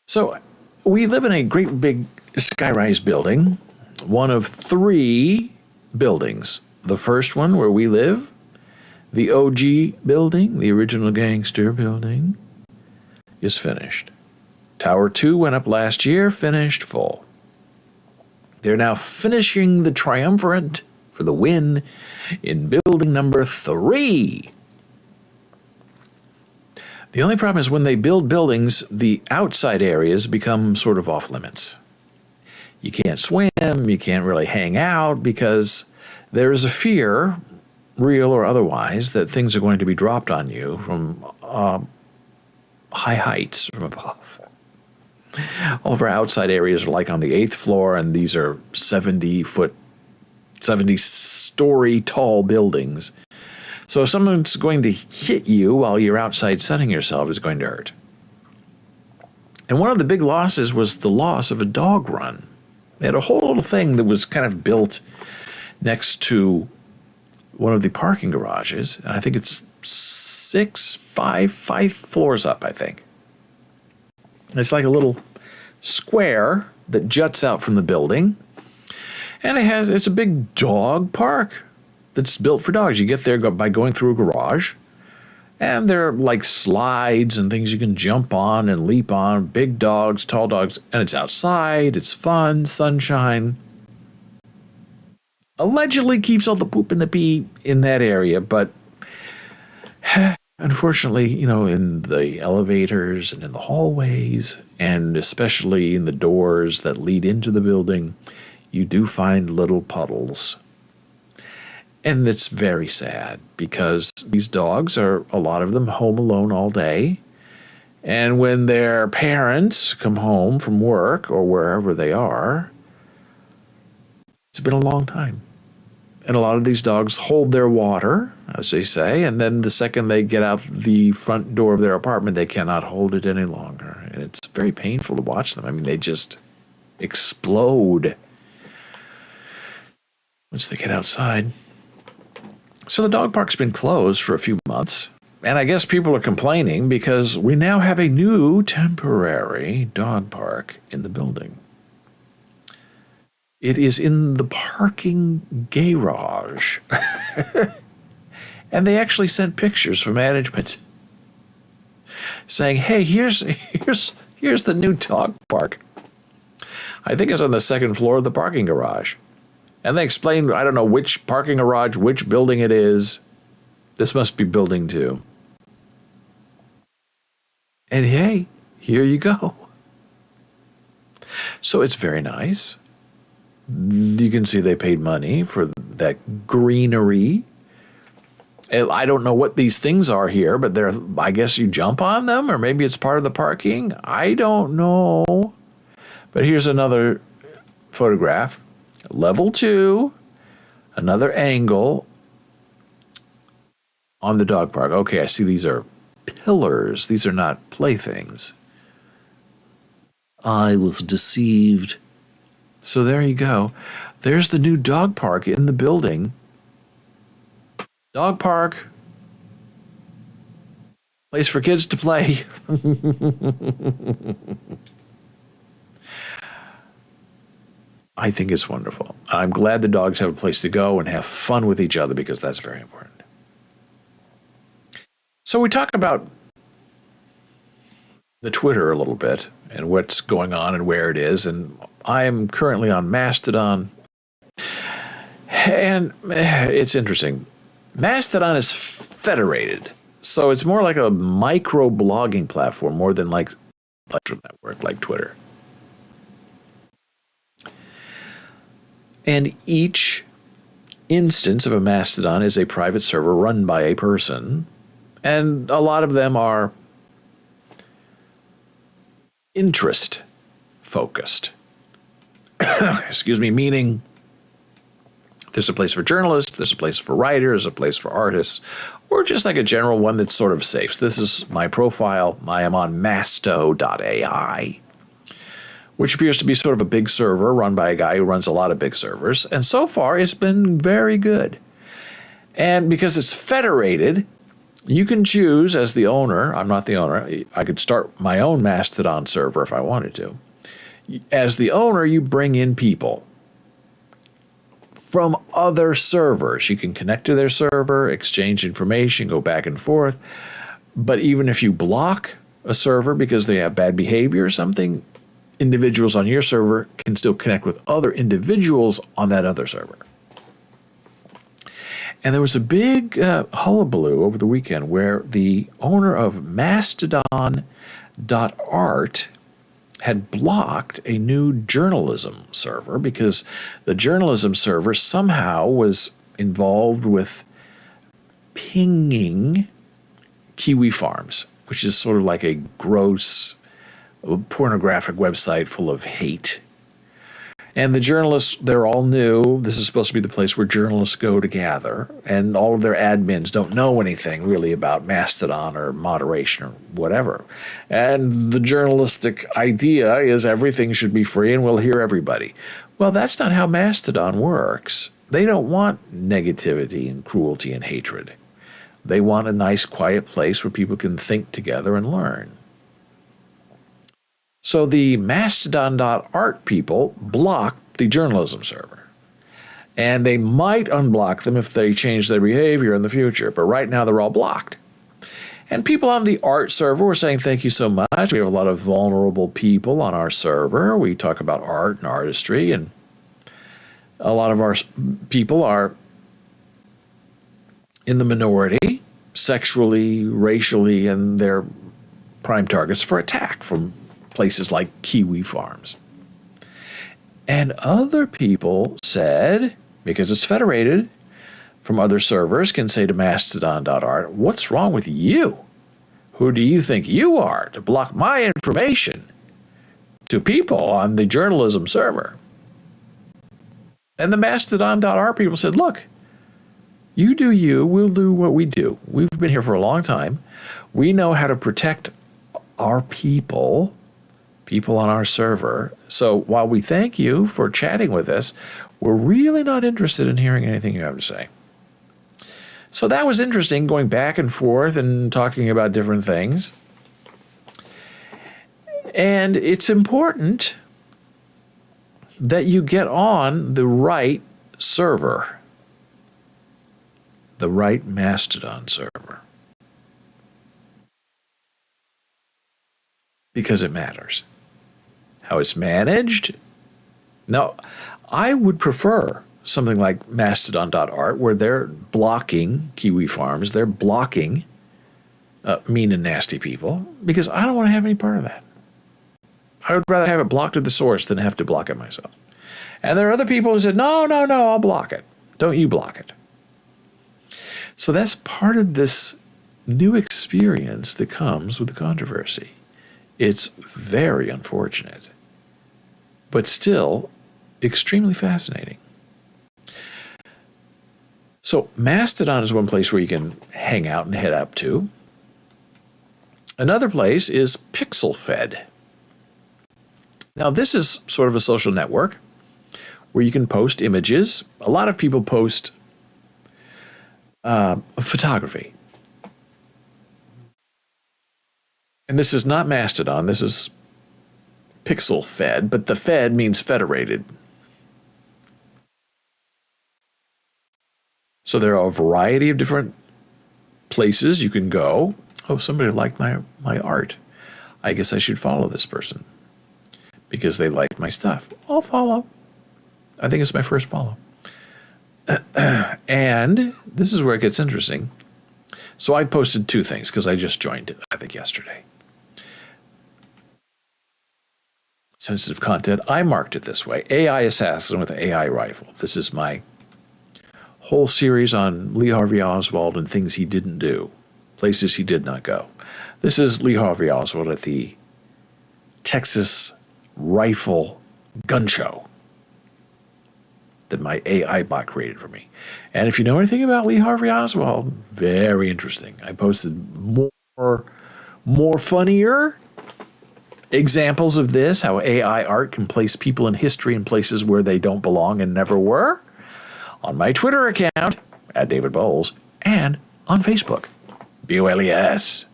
So we live in a great big skyrise building, one of 3 buildings. The first one where we live, the OG building, the original gangster building, is finished. Tower 2 went up last year, finished full. They're now finishing the triumvirate for the win in building number 3. The only problem is when they build buildings, the outside areas become sort of off limits. You can't swim, you can't really hang out because there is a fear, real or otherwise, that things are going to be dropped on you from high heights from above. All of our outside areas are like on the 8th floor, and these are 70-story tall buildings. So if someone's going to hit you while you're outside sunning yourself, it's going to hurt. And one of the big losses was the loss of a dog run. They had a whole little thing that was kind of built next to one of the parking garages, and I think it's five floors up, I think. And it's like a little square that juts out from the building, and it's a big dog park that's built for dogs. You get there by going through a garage, and there are like slides and things you can jump on and leap on, big dogs, tall dogs, and it's outside, it's fun, sunshine. Allegedly keeps all the poop and the pee in that area, but unfortunately, in the elevators and in the hallways, and especially in the doors that lead into the building, you do find little puddles. And it's very sad because these dogs are, a lot of them, home alone all day. And when their parents come home from work or wherever they are, it's been a long time. And a lot of these dogs hold their water, as they say, and then the second they get out the front door of their apartment, they cannot hold it any longer. And it's very painful to watch them. I mean, they just explode once they get outside. So the dog park's been closed for a few months, and I guess people are complaining because we now have a new temporary dog park in the building. It is in the parking garage. And they actually sent pictures from management saying, hey, here's the new dog park. I think it's on the 2nd floor of the parking garage. And they explained, I don't know which parking garage, which building it is. This must be building 2. And hey, here you go. So it's very nice. You can see they paid money for that greenery. I don't know what these things are here, but I guess you jump on them, or maybe it's part of the parking. I don't know. But here's another photograph. Level 2, another angle on the dog park. Okay, I see these are pillars. These are not playthings. I was deceived. So there you go. There's the new dog park in the building. Dog park. Place for kids to play. I think it's wonderful. I'm glad the dogs have a place to go and have fun with each other because that's very important. So we talk about the Twitter a little bit and what's going on and where it is. And I am currently on Mastodon. And it's interesting. Mastodon is federated. So it's more like a micro blogging platform more than like a social network like Twitter. And each instance of a Mastodon is a private server run by a person, and a lot of them are interest focused. Excuse me, meaning there's a place for journalists, there's a place for writers, a place for artists, or just like a general one that's sort of safe. This is my profile. I am on masto.ai, which appears to be sort of a big server run by a guy who runs a lot of big servers. And so far, it's been very good. And because it's federated, you can choose as the owner. I'm not the owner. I could start my own Mastodon server if I wanted to. As the owner, you bring in people from other servers. You can connect to their server, exchange information, go back and forth. But even if you block a server because they have bad behavior or something, individuals on your server can still connect with other individuals on that other server. And there was a big hullabaloo over the weekend where the owner of Mastodon.art had blocked a new journalism server because the journalism server somehow was involved with pinging Kiwi Farms, which is sort of like a gross pornographic website full of hate. And the journalists, they're all new. This is supposed to be the place where journalists go to gather, and all of their admins don't know anything really about Mastodon or moderation or whatever. And the journalistic idea is everything should be free and we'll hear everybody. Well, that's not how Mastodon works. They don't want negativity and cruelty and hatred. They want a nice, quiet place where people can think together and learn. So the Mastodon.art people blocked the journalism server. And they might unblock them if they change their behavior in the future. But right now they're all blocked. And people on the art server were saying, thank you so much. We have a lot of vulnerable people on our server. We talk about art and artistry. And a lot of our people are in the minority, sexually, racially, and they're prime targets for attack from places like Kiwi Farms. And other people said, because it's federated from other servers, can say to Mastodon.art, what's wrong with you? Who do you think you are to block my information to people on the journalism server? And the Mastodon.art people said, look, you do you, we'll do what we do. We've been here for a long time. We know how to protect our people on our server. So while we thank you for chatting with us, we're really not interested in hearing anything you have to say. So that was interesting, going back and forth and talking about different things. And it's important that you get on the right server, the right Mastodon server, because it matters. How it's managed. Now, I would prefer something like Mastodon.art, where they're blocking Kiwi Farms, they're blocking mean and nasty people, because I don't want to have any part of that. I would rather have it blocked at the source than have to block it myself. And there are other people who said, no, I'll block it. Don't you block it. So that's part of this new experience that comes with the controversy. It's very unfortunate, but still extremely fascinating. So Mastodon is one place where you can hang out and head up to. Another place is PixelFed. Now this is sort of a social network where you can post images. A lot of people post photography. And this is not Mastodon, this is PixelFed, but the Fed means federated. So there are a variety of different places you can go. Oh, somebody liked my art. I guess I should follow this person because they like my stuff. I'll follow. I think it's my first follow. And this is where it gets interesting. So I posted two things because I just joined it, I think, yesterday. Sensitive content. I marked it this way: AI assassin with AI rifle. This is my whole series on Lee Harvey Oswald and things he didn't do, places he did not go. This is Lee Harvey Oswald at the Texas Rifle Gun Show that my AI bot created for me. And if you know anything about Lee Harvey Oswald, very interesting. I posted more funnier examples of this, how AI art can place people in history in places where they don't belong and never were, on my Twitter account, at David Bowles, and on Facebook, BOLES.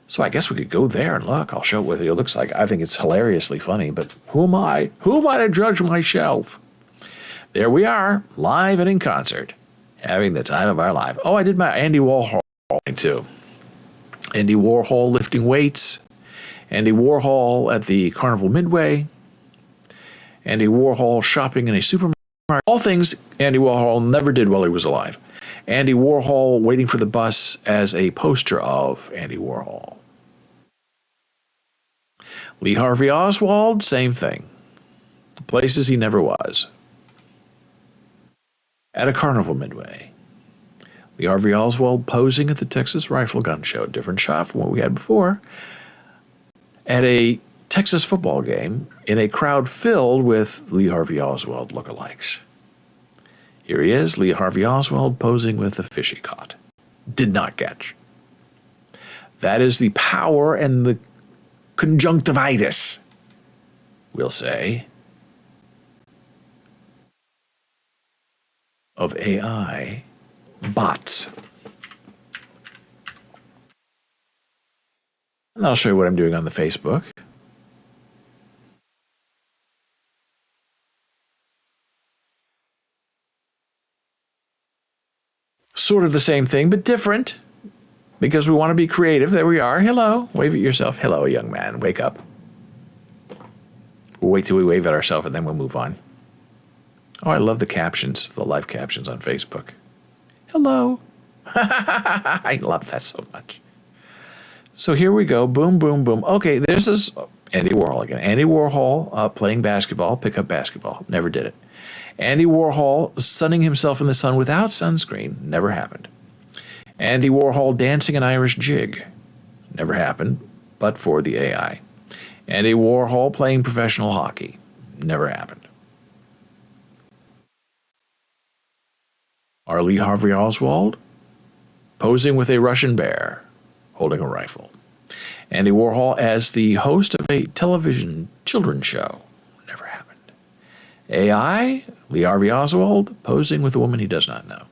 So I guess we could go there and look. I'll show what it looks like. I think it's hilariously funny, but who am I? Who am I to judge myself? There we are, live and in concert, having the time of our life. Oh, I did my Andy Warhol thing too. Andy Warhol lifting weights, Andy Warhol at the Carnival Midway, Andy Warhol shopping in a supermarket. All things Andy Warhol never did while he was alive. Andy Warhol waiting for the bus as a poster of Andy Warhol. Lee Harvey Oswald, same thing. Places he never was. At a Carnival Midway. Lee Harvey Oswald posing at the Texas Rifle Gun Show, different shot from what we had before. At a Texas football game in a crowd filled with Lee Harvey Oswald lookalikes. Here he is, Lee Harvey Oswald posing with a fish he caught. Did not catch. That is the power and the conjunctivitis, we'll say, of AI bots. And I'll show you what I'm doing on the Facebook. Sort of the same thing, but different, because we want to be creative. There we are. Hello. Wave at yourself. Hello, young man. Wake up. We'll wait till we wave at ourselves, and then we'll move on. Oh, I love the captions, the live captions on Facebook. Hello. I love that so much. So here we go. Boom, boom, boom. Okay, this is Andy Warhol again. Andy Warhol playing basketball, pickup basketball. Never did it. Andy Warhol sunning himself in the sun without sunscreen. Never happened. Andy Warhol dancing an Irish jig. Never happened, but for the AI. Andy Warhol playing professional hockey. Never happened. Our Lee Harvey Oswald posing with a Russian bear, holding a rifle. Andy Warhol as the host of a television children's show. Never happened. AI, Lee Harvey Oswald posing with a woman he does not know.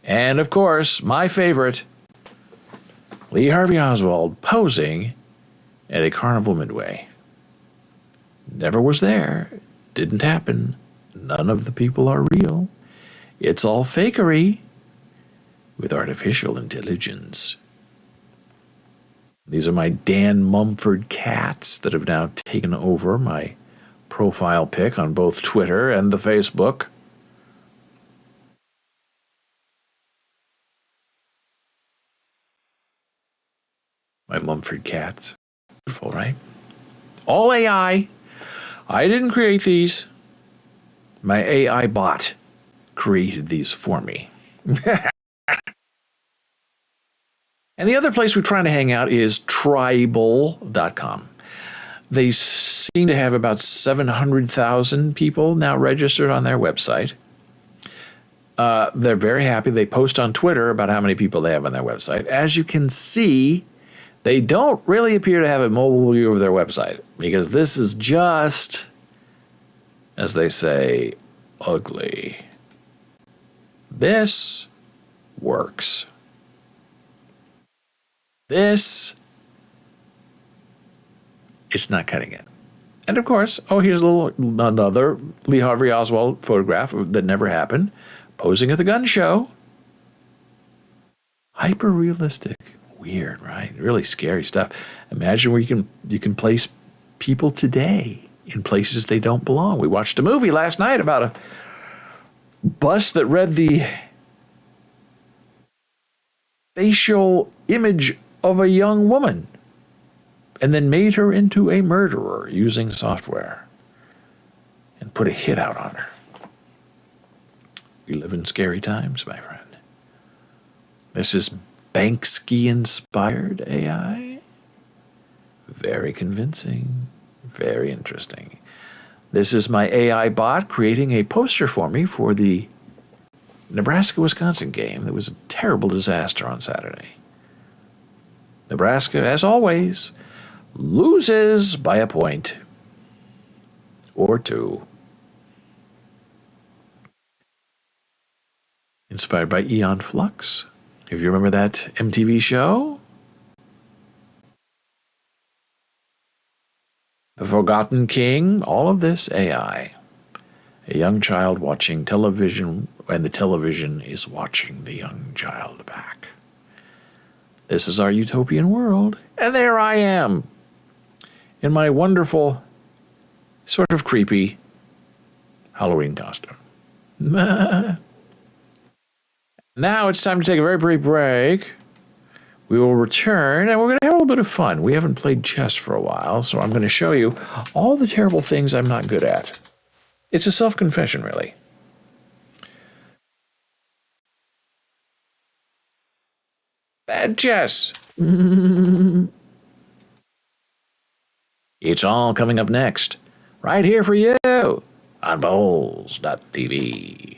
And of course, my favorite, Lee Harvey Oswald posing at a Carnival Midway. Never was there. Didn't happen. None of the people are real. It's all fakery with artificial intelligence. These are my Dan Mumford cats that have now taken over my profile pic on both Twitter and the Facebook. My Mumford cats. Beautiful, right? All AI. I didn't create these. My AI bot created these for me. And the other place we're trying to hang out is Tribal.com. They seem to have about 700,000 people now registered on their website. They're very happy. They post on Twitter about how many people they have on their website. As you can see, they don't really appear to have a mobile view of their website, because this is just, as they say, ugly. This works. This, it's not cutting it. And of course, oh, here's another Lee Harvey Oswald photograph that never happened, posing at the gun show. Hyper realistic, weird, right? Really scary stuff. Imagine where you can place people today in places they don't belong. We watched a movie last night about a bus that read the facial image of a young woman and then made her into a murderer using software and put a hit out on her. We live in scary times, my friend. This is Banksy-inspired AI. Very convincing, very interesting. This is my AI bot creating a poster for me for the Nebraska-Wisconsin game that was a terrible disaster on Saturday. Nebraska, as always, loses by a point or two. Inspired by Aeon Flux. If you remember that MTV show, The Forgotten King, all of this AI. A young child watching television, and the television is watching the young child back. This is our utopian world, and there I am, in my wonderful, sort of creepy Halloween costume. Now it's time to take a very brief break. We will return, and we're going to have a little bit of fun. We haven't played chess for a while, so I'm going to show you all the terrible things I'm not good at. It's a self-confession, really. Bad chess. It's all coming up next, right here for you on Bowls.tv.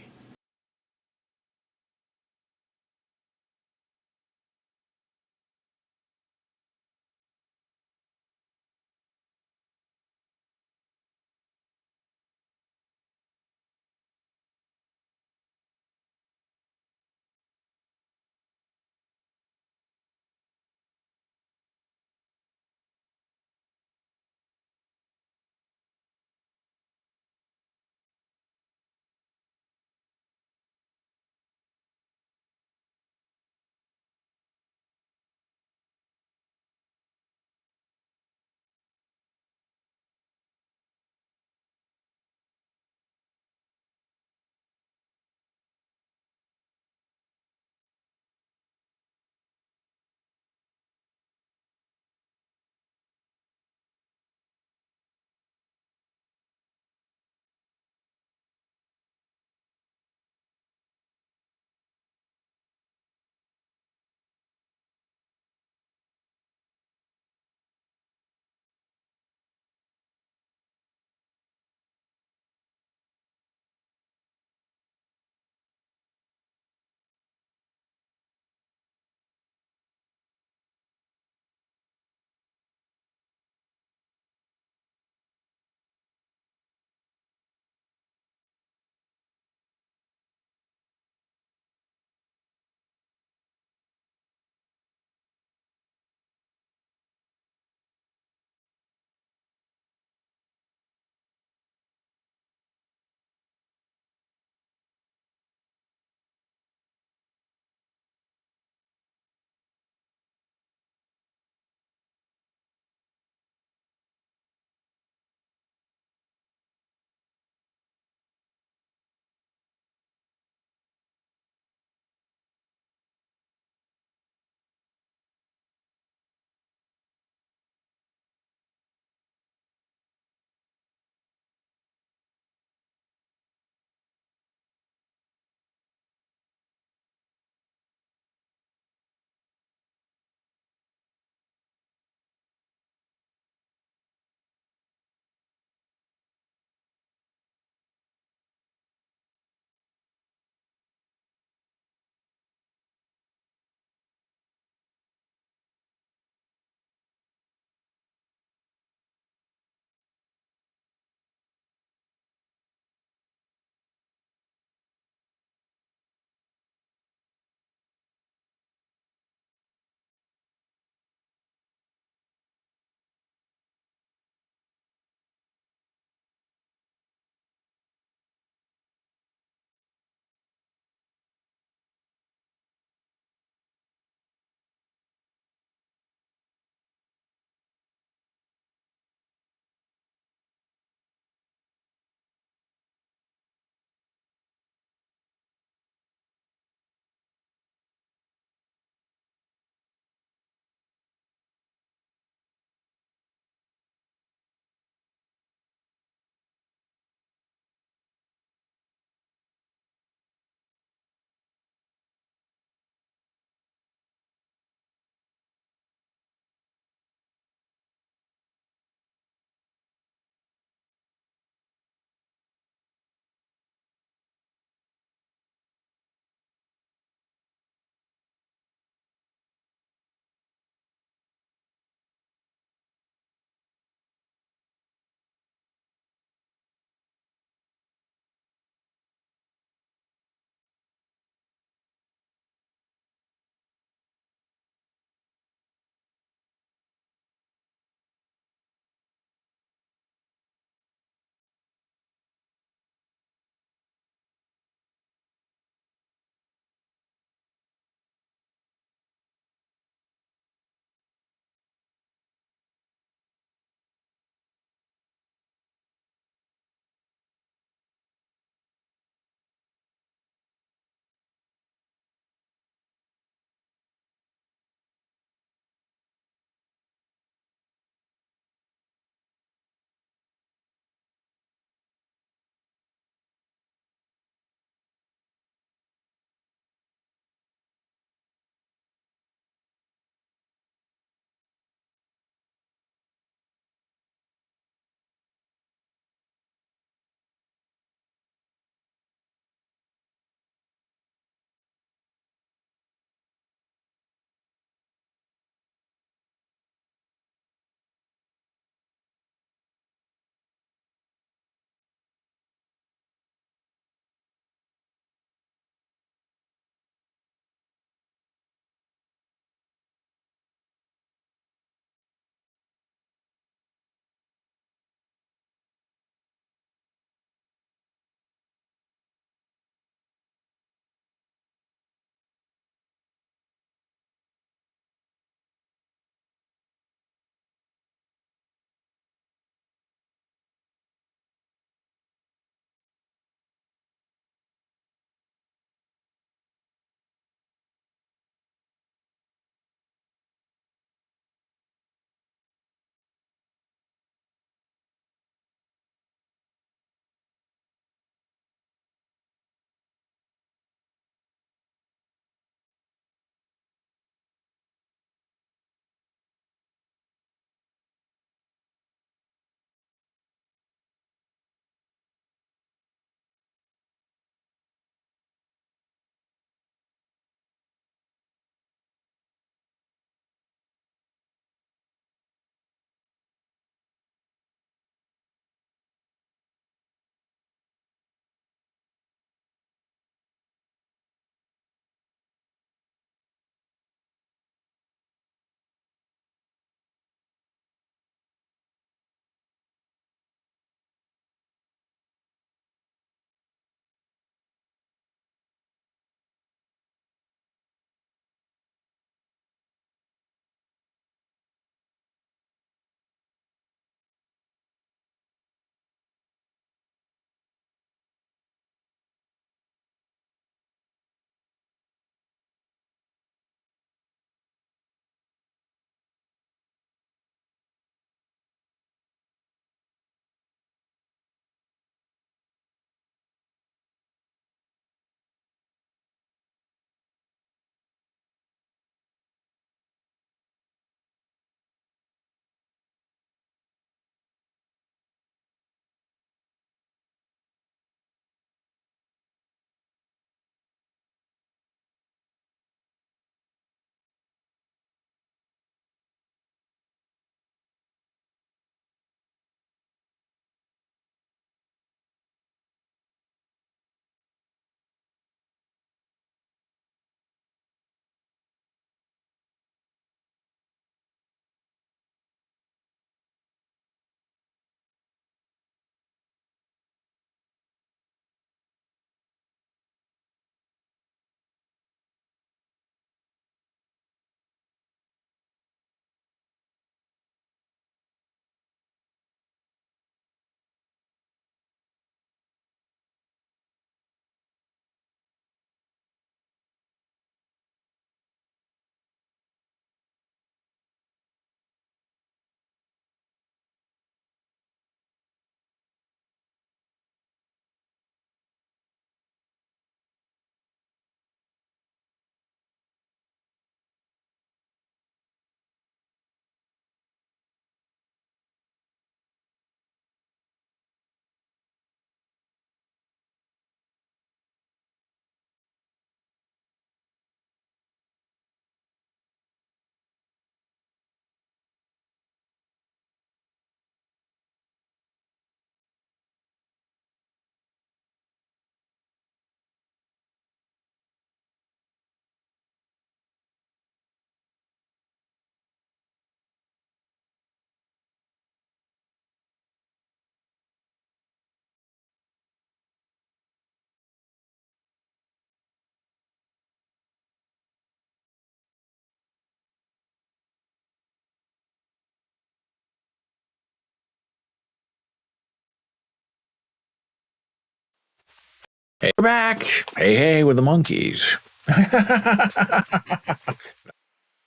Hey, we're back. Hey, hey, with the monkeys.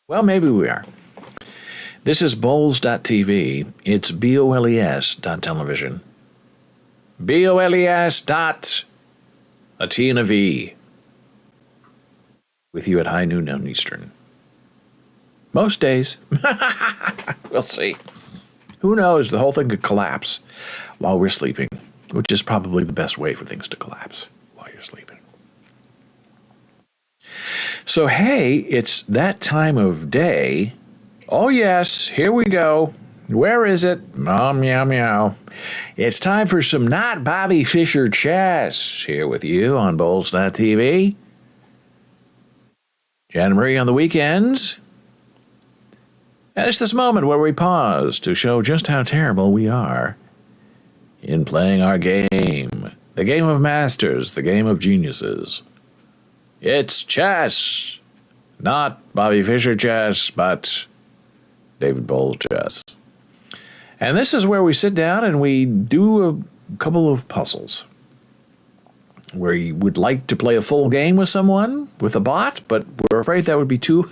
Well, maybe we are. This is Bowls.tv. It's BOLES.television. BOLES dot a T and a V. With you at high noon Eastern. Most days. We'll see. Who knows? The whole thing could collapse while we're sleeping, which is probably the best way for things to collapse while you're sleeping. So, hey, it's that time of day. Oh, yes, here we go. Where is it? Oh, meow, meow. It's time for some Not Bobby Fischer chess here with you on Bowls.tv. Jan Marie on the weekends. And it's this moment where we pause to show just how terrible we are in playing our game. The game of masters, the game of geniuses. It's chess. Not Bobby Fischer chess, but David Bowl chess. And this is where we sit down and we do a couple of puzzles. Where you would like to play a full game with someone, with a bot, but we're afraid that would be too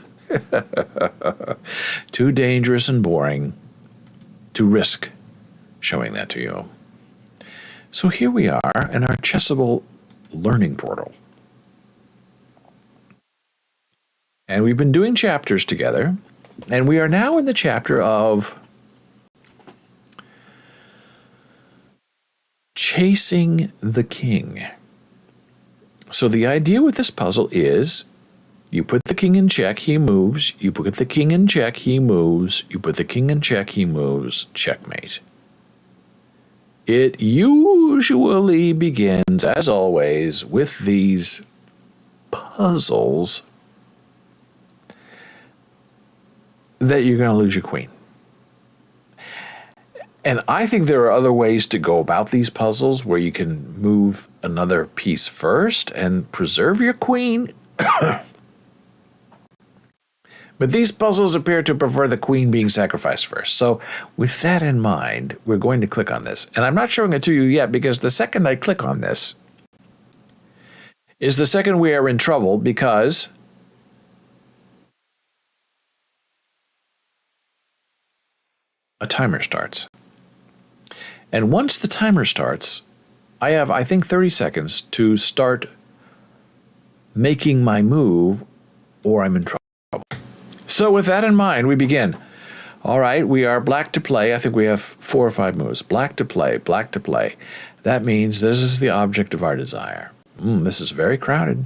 too dangerous and boring to risk showing that to you. So here we are in our Chessable learning portal. And we've been doing chapters together, and we are now in the chapter of Chasing the King. So the idea with this puzzle is you put the king in check, he moves. You put the king in check, he moves. You put the king in check, he moves. Checkmate. It usually begins, as always, with these puzzles that you're going to lose your queen. And I think there are other ways to go about these puzzles where you can move another piece first and preserve your queen. But these puzzles appear to prefer the queen being sacrificed first. So with that in mind, we're going to click on this. And I'm not showing it to you yet because the second I click on this is the second we are in trouble because a timer starts. And once the timer starts, I have, I think, 30 seconds to start making my move or I'm in trouble. So with that in mind, we begin. All right, we are black to play. I think we have 4 or 5 moves. Black to play, black to play. That means this is the object of our desire. This is very crowded.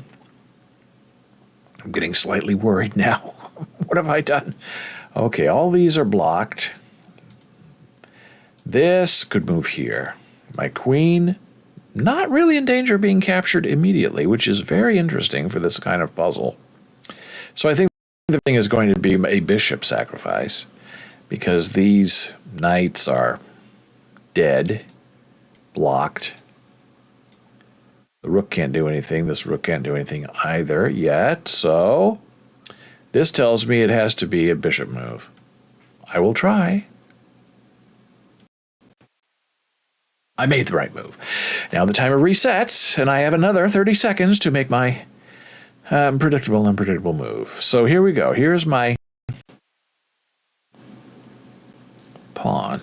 I'm getting slightly worried now. What have I done? Okay, all these are blocked. This could move here. My queen, not really in danger of being captured immediately, which is very interesting for this kind of puzzle. So I think the thing is going to be a bishop sacrifice because these knights are dead, blocked. The rook can't do anything. This rook can't do anything either yet. So this tells me it has to be a bishop move. I will try. I made the right move. Now the timer resets, and I have another 30 seconds to make my unpredictable move. So here we go. Here's my pawn.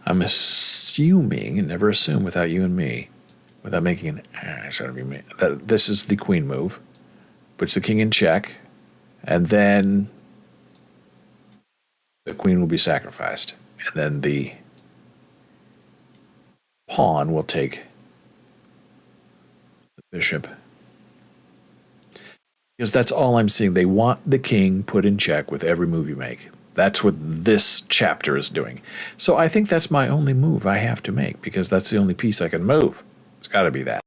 I'm assuming, and never assume without you and me, without making that this is the queen move. Puts the king in check, and then the queen will be sacrificed. And then the pawn will take the bishop. Because that's all I'm seeing. They want the king put in check with every move you make. That's what this chapter is doing. So I think that's my only move I have to make because that's the only piece I can move. It's got to be that.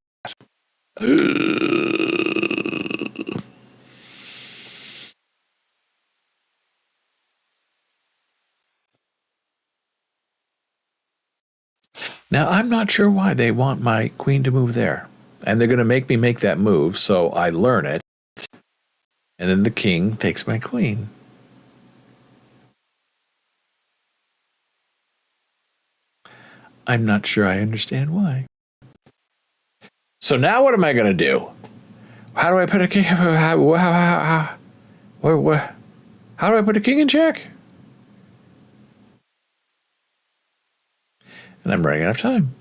Now, I'm not sure why they want my queen to move there. And they're going to make me make that move, so I learn it. And then the king takes my queen. I'm not sure I understand why. So now what am I going to do? How do I put a king? How do I put a king in check? And I'm running out of time.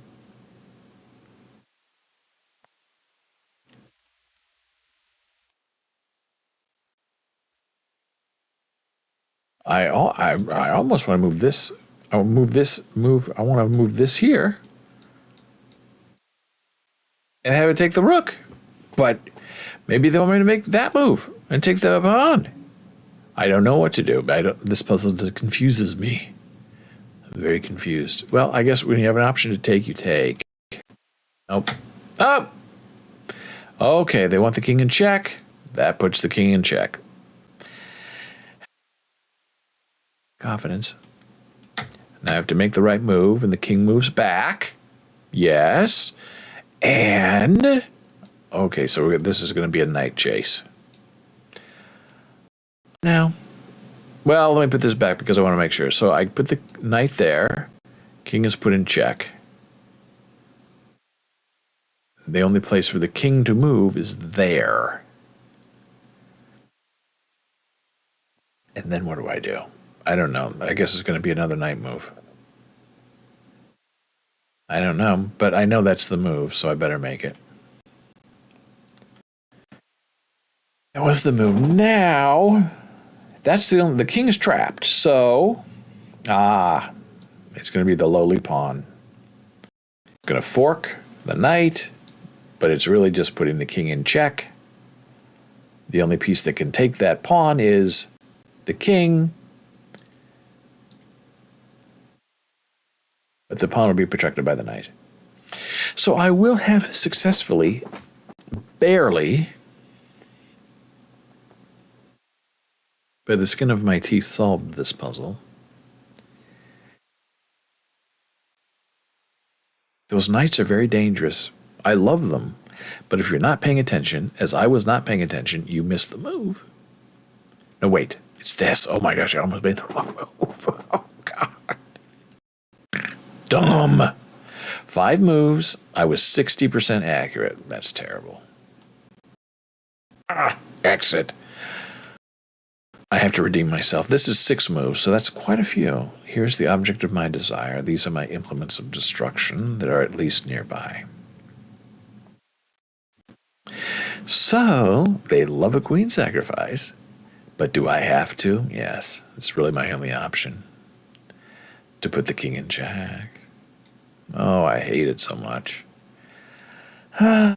I almost want to move this. I want to move this here and have it take the rook. But maybe they want me to make that move and take the pawn. I don't know what to do. This puzzle confuses me. I'm very confused. Well, I guess when you have an option to take, you take. Nope. Oh! Okay, they want the king in check. That puts the king in check. Confidence. Now I have to make the right move, and the king moves back. Yes. And... okay, so this is going to be a knight chase. Now, well, let me put this back because I want to make sure. So I put the knight there. King is put in check. The only place for the king to move is there. And then what do I do? I don't know. I guess it's going to be another knight move. I don't know, but I know that's the move, so I better make it. That was the move. Now, that's the king is trapped, so it's going to be the lowly pawn. Going to fork the knight, but it's really just putting the king in check. The only piece that can take that pawn is the king, but the pawn will be protected by the knight. So I will have successfully, barely, by the skin of my teeth, solved this puzzle. Those knights are very dangerous. I love them. But if you're not paying attention, as I was not paying attention, you miss the move. No, wait. It's this. Oh my gosh, I almost made the wrong move. Oh, God. Dumb. 5 moves. I was 60% accurate. That's terrible. Exit. I have to redeem myself. This is 6 moves, so that's quite a few. Here's the object of my desire. These are my implements of destruction that are at least nearby. So, they love a queen sacrifice. But do I have to? Yes. It's really my only option. To put the king in check. Oh, I hate it so much. Yeah,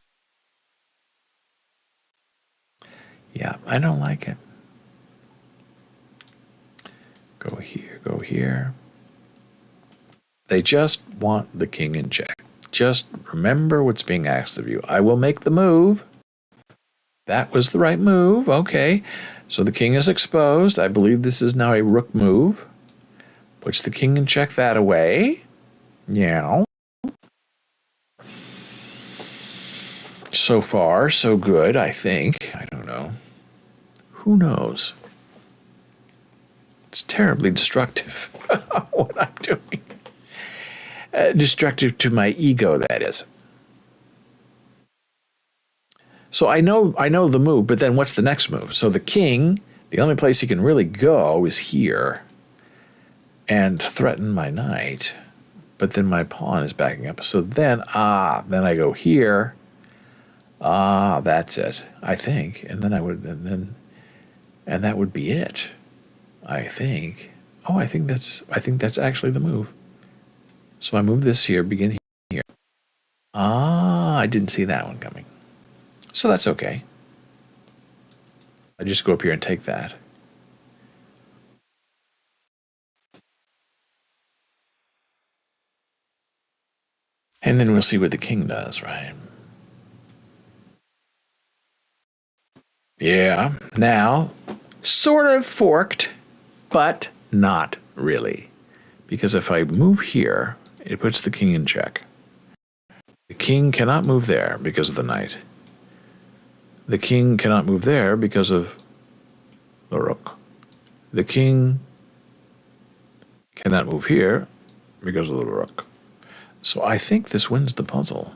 I don't like it. Go here, go here. They just want the king in check. Just remember what's being asked of you. I will make the move. That was the right move. Okay. So the king is exposed. I believe this is now a rook move. Puts the king in check that away. Yeah. So far, so good, I think. I don't know. Who knows? It's terribly destructive, what I'm doing. Destructive to my ego, that is. So I know the move, but then what's the next move? So the king, the only place he can really go is here and threaten my knight. But then my pawn is backing up. So then I go here. That's it, I think. And then and that would be it. I think. Oh, I think that's actually the move. So I move this here, begin here. I didn't see that one coming. So that's okay. I just go up here and take that. And then we'll see what the king does, right? Yeah, now, sort of forked, but not really. Because if I move here, it puts the king in check. The king cannot move there because of the knight. The king cannot move there because of the rook. The king cannot move here because of the rook. So I think this wins the puzzle.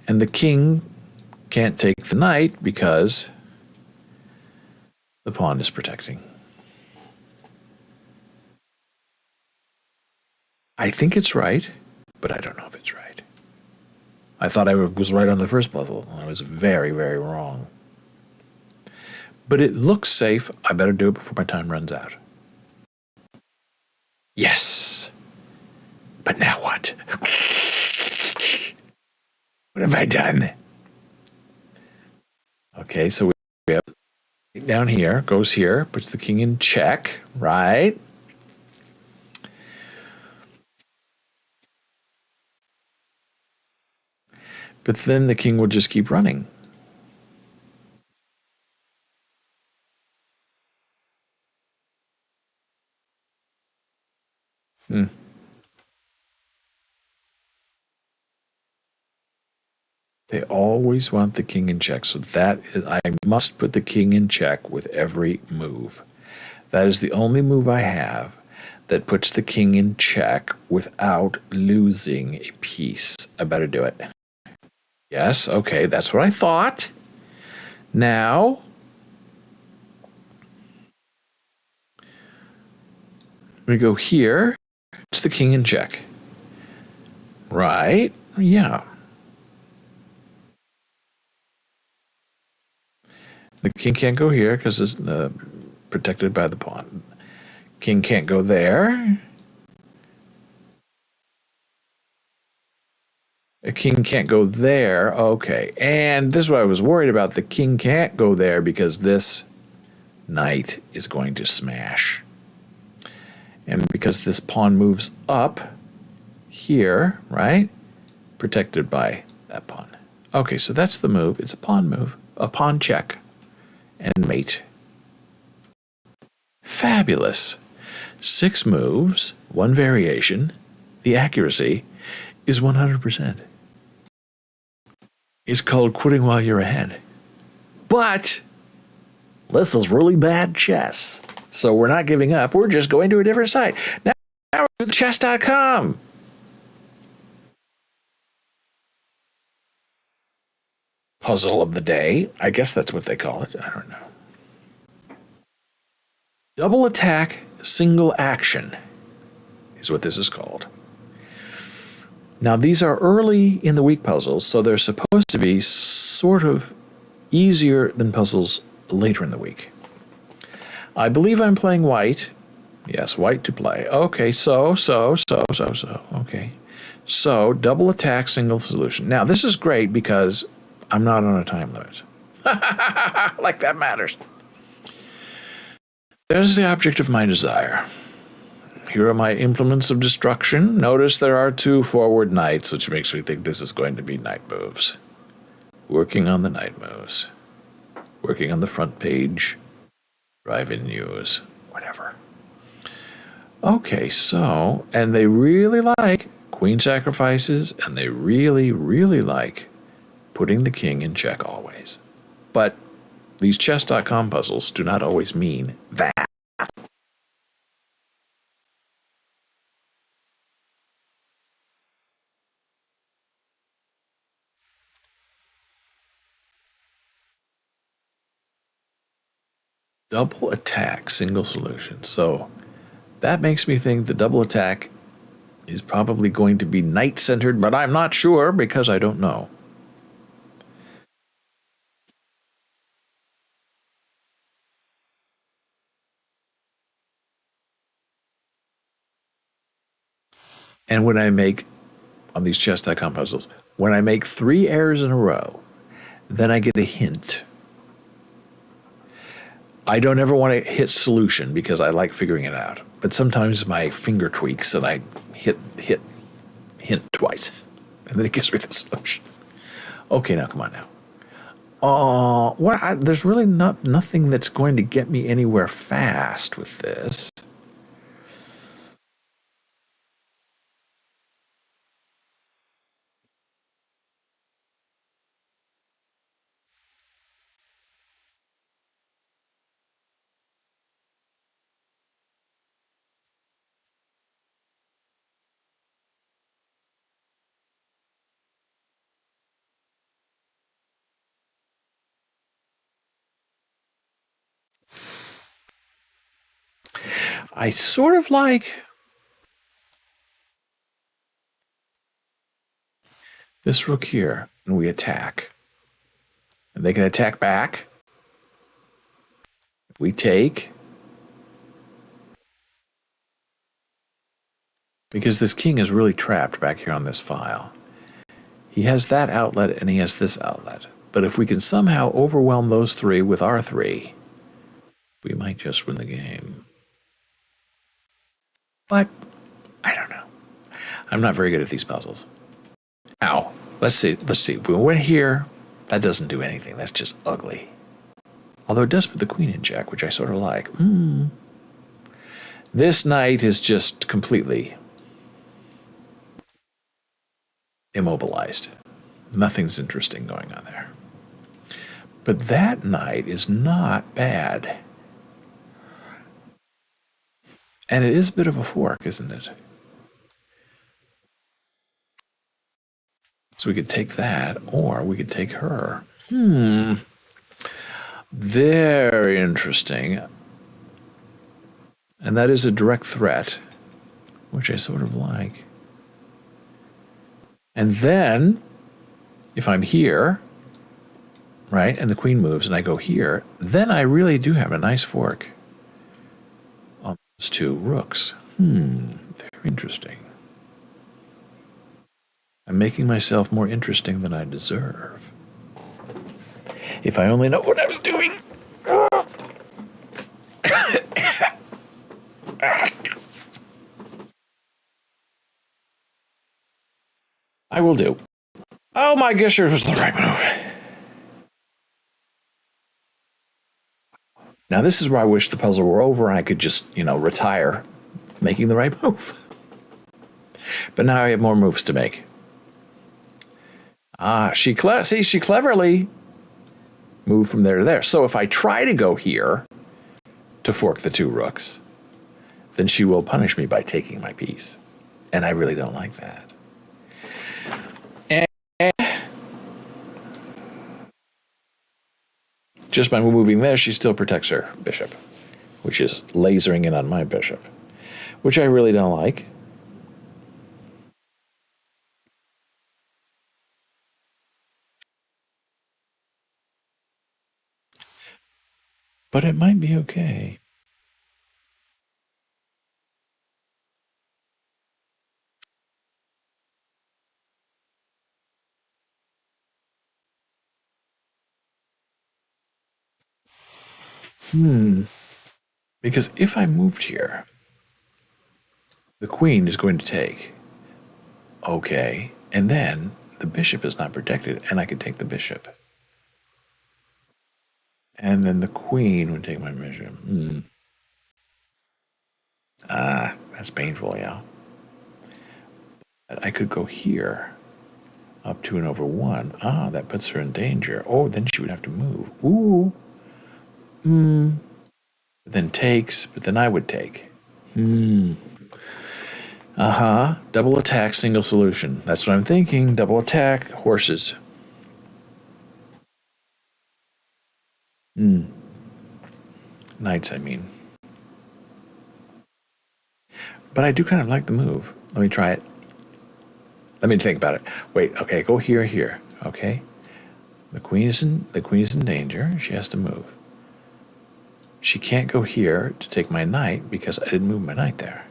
And the king can't take the knight because the pawn is protecting. I think it's right, but I don't know if it's right. I thought I was right on the first puzzle, and I was very, very wrong. But it looks safe. I better do it before my time runs out. Yes. But now what? What have I done? Okay, so we have down here, goes here, puts the king in check, right? But then the king will just keep running. They always want the king in check. So that is, I must put the king in check with every move. That is the only move I have that puts the king in check without losing a piece. I better do it. Yes, okay, that's what I thought. Now, we go here. It's the king in check. Right? Yeah. The king can't go here because it's protected by the pawn. King can't go there. A king can't go there. Okay. And this is what I was worried about. The king can't go there because this knight is going to smash. And because this pawn moves up here, right? Protected by that pawn. Okay, so that's the move. It's a pawn move. A pawn check. And mate. Fabulous. 6 moves, 1 variation. The accuracy is 100%. It's called quitting while you're ahead. But this is really bad chess. So we're not giving up. We're just going to a different site. Now we're to chess.com. Puzzle of the day. I guess that's what they call it. I don't know. Double attack, single action is what this is called. Now, these are early in the week puzzles, so they're supposed to be sort of easier than puzzles later in the week. I believe I'm playing white. Yes, white to play. Okay, so. Okay. So, double attack, single solution. Now, this is great because I'm not on a time limit. Like that matters. There's the object of my desire. Here are my implements of destruction. Notice there are 2 forward knights, which makes me think this is going to be knight moves. Working on the knight moves. Working on the front page. Drive-in news. Whatever. Okay, so, and they really like queen sacrifices, and they really, really like putting the king in check always. But these chess.com puzzles do not always mean that. Double attack, single solution. So that makes me think the double attack is probably going to be knight centered, but I'm not sure because I don't know. And when I make, on these chess.com puzzles, when I make 3 errors in a row, then I get a hint. I don't ever want to hit solution because I like figuring it out. But sometimes my finger tweaks and I hit hint twice. And then it gives me the solution. Okay, now come on now. There's really nothing that's going to get me anywhere fast with this. I sort of like this rook here, and we attack. And they can attack back. We take. Because this king is really trapped back here on this file. He has that outlet and he has this outlet. But if we can somehow overwhelm those three with our three, we might just win the game. But I don't know. I'm not very good at these puzzles. Now, let's see. We went here. That doesn't do anything. That's just ugly. Although it does put the queen in check, which I sort of like. This knight is just completely immobilized. Nothing's interesting going on there. But that knight is not bad. And it is a bit of a fork, isn't it? So we could take that, or we could take her. Very interesting. And that is a direct threat, which I sort of like. And then, if I'm here, right, and the queen moves and I go here, then I really do have a nice fork on those two rooks. Very interesting. I'm making myself more interesting than I deserve. If I only know what I was doing. I will do. Oh, my gosh, it was the right move. Now, this is where I wish the puzzle were over and I could just, retire making the right move. But now I have more moves to make. She cleverly moved from there to there. So if I try to go here to fork the two rooks, then she will punish me by taking my piece. And I really don't like that. Just by moving there, she still protects her bishop, which is lasering in on my bishop, which I really don't like. But it might be okay. Because if I moved here, the queen is going to take. Okay. And then the bishop is not protected, and I could take the bishop. And then the queen would take my bishop. That's painful, yeah. But I could go here, up 2 and over 1. That puts her in danger. Oh, then she would have to move. Ooh. Then takes, but then I would take. Double attack, single solution. That's what I'm thinking. Double attack, horses. Knights, I mean. But I do kind of like the move. Let me try it. Let me think about it. Wait, okay, go here. Okay. The queen is in danger. She has to move. She can't go here to take my knight because I didn't move my knight there.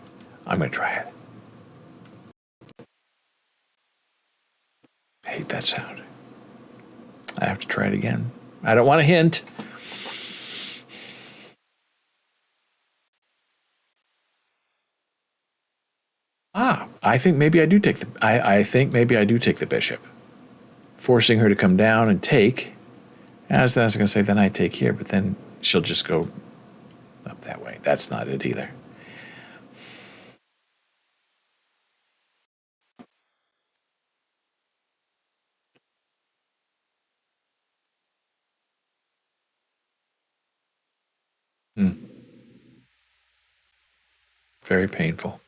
I'm going to try it. I hate that sound. I have to try it again. I don't want a hint. I think maybe I do take the. I think maybe I do take the bishop, forcing her to come down and take. I was going to say then I take here, but then she'll just go up that way. That's not it either. Very painful.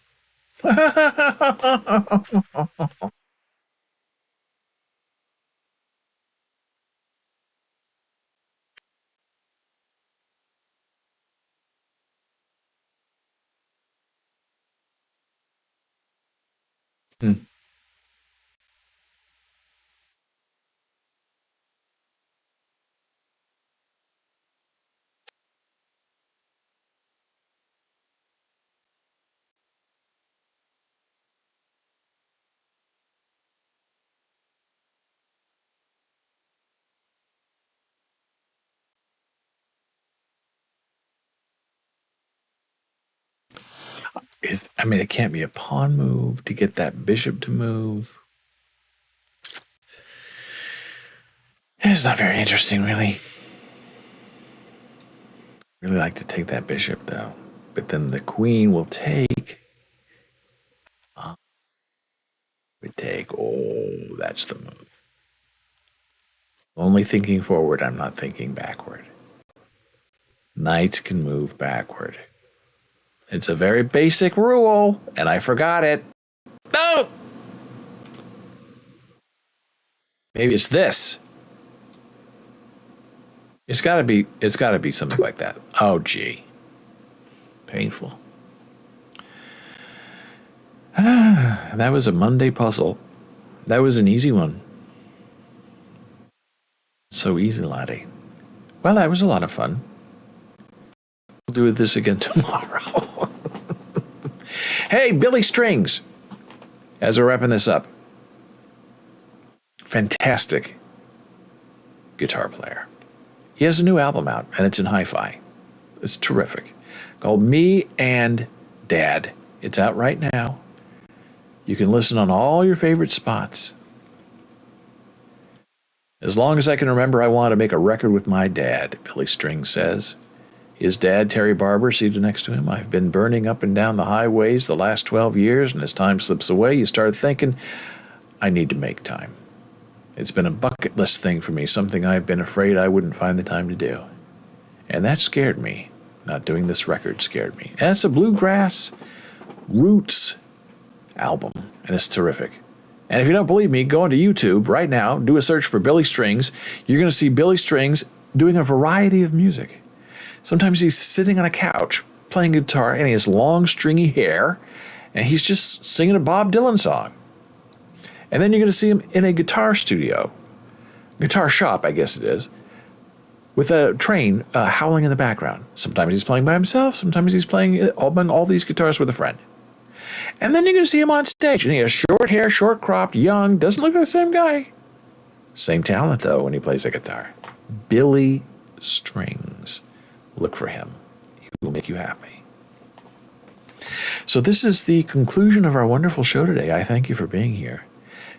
Hmm. I mean, it can't be a pawn move to get that bishop to move. It's not very interesting, really. Really like to take that bishop, though. But then the queen will take. Would take. Oh, that's the move. Only thinking forward, I'm not thinking backward. Knights can move backward. It's a very basic rule, and I forgot it. No! Maybe it's this. It's gotta be something like that. Oh gee. Painful. That was a Monday puzzle. That was an easy one. So easy, laddie. Well, that was a lot of fun. We'll do this again tomorrow. Hey, Billy Strings, as we're wrapping this up. Fantastic guitar player. He has a new album out, and it's in hi-fi. It's terrific. Called Me and Dad. It's out right now. You can listen on all your favorite spots. As long as I can remember, I want to make a record with my dad, Billy Strings says. His dad, Terry Barber, seated next to him. I've been burning up and down the highways the last 12 years, and as time slips away, you start thinking, I need to make time. It's been a bucket list thing for me, something I've been afraid I wouldn't find the time to do. And that scared me. Not doing this record scared me. And it's a bluegrass roots album, and it's terrific. And if you don't believe me, go onto YouTube right now, do a search for Billy Strings. You're going to see Billy Strings doing a variety of music. Sometimes he's sitting on a couch playing guitar, and he has long, stringy hair, and he's just singing a Bob Dylan song. And then you're going to see him in a guitar studio, guitar shop, I guess it is, with a train howling in the background. Sometimes he's playing by himself. Sometimes he's playing among all these guitars with a friend. And then you're going to see him on stage, and he has short hair, short cropped, young, doesn't look like the same guy. Same talent, though, when he plays the guitar. Billy Strings. Look for him. He will make you happy. So this is the conclusion of our wonderful show today. I thank you for being here.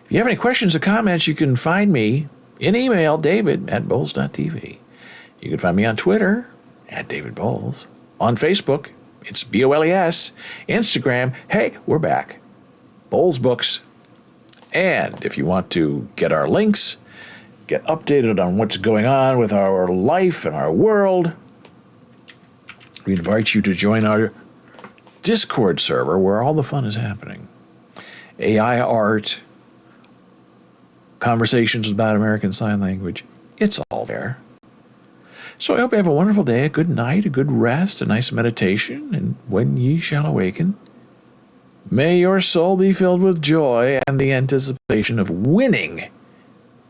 If you have any questions or comments, you can find me in email, david@bowles.tv. You can find me on Twitter, @DavidBowles. On Facebook, it's BOLES. Instagram, hey, we're back. Bowles Books. And if you want to get our links, get updated on what's going on with our life and our world, we invite you to join our Discord server where all the fun is happening. AI art, conversations about American Sign Language, it's all there. So I hope you have a wonderful day, a good night, a good rest, a nice meditation, and when ye shall awaken, may your soul be filled with joy and the anticipation of winning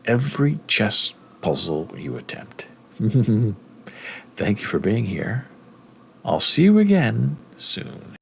every chess puzzle you attempt. Thank you for being here. I'll see you again soon.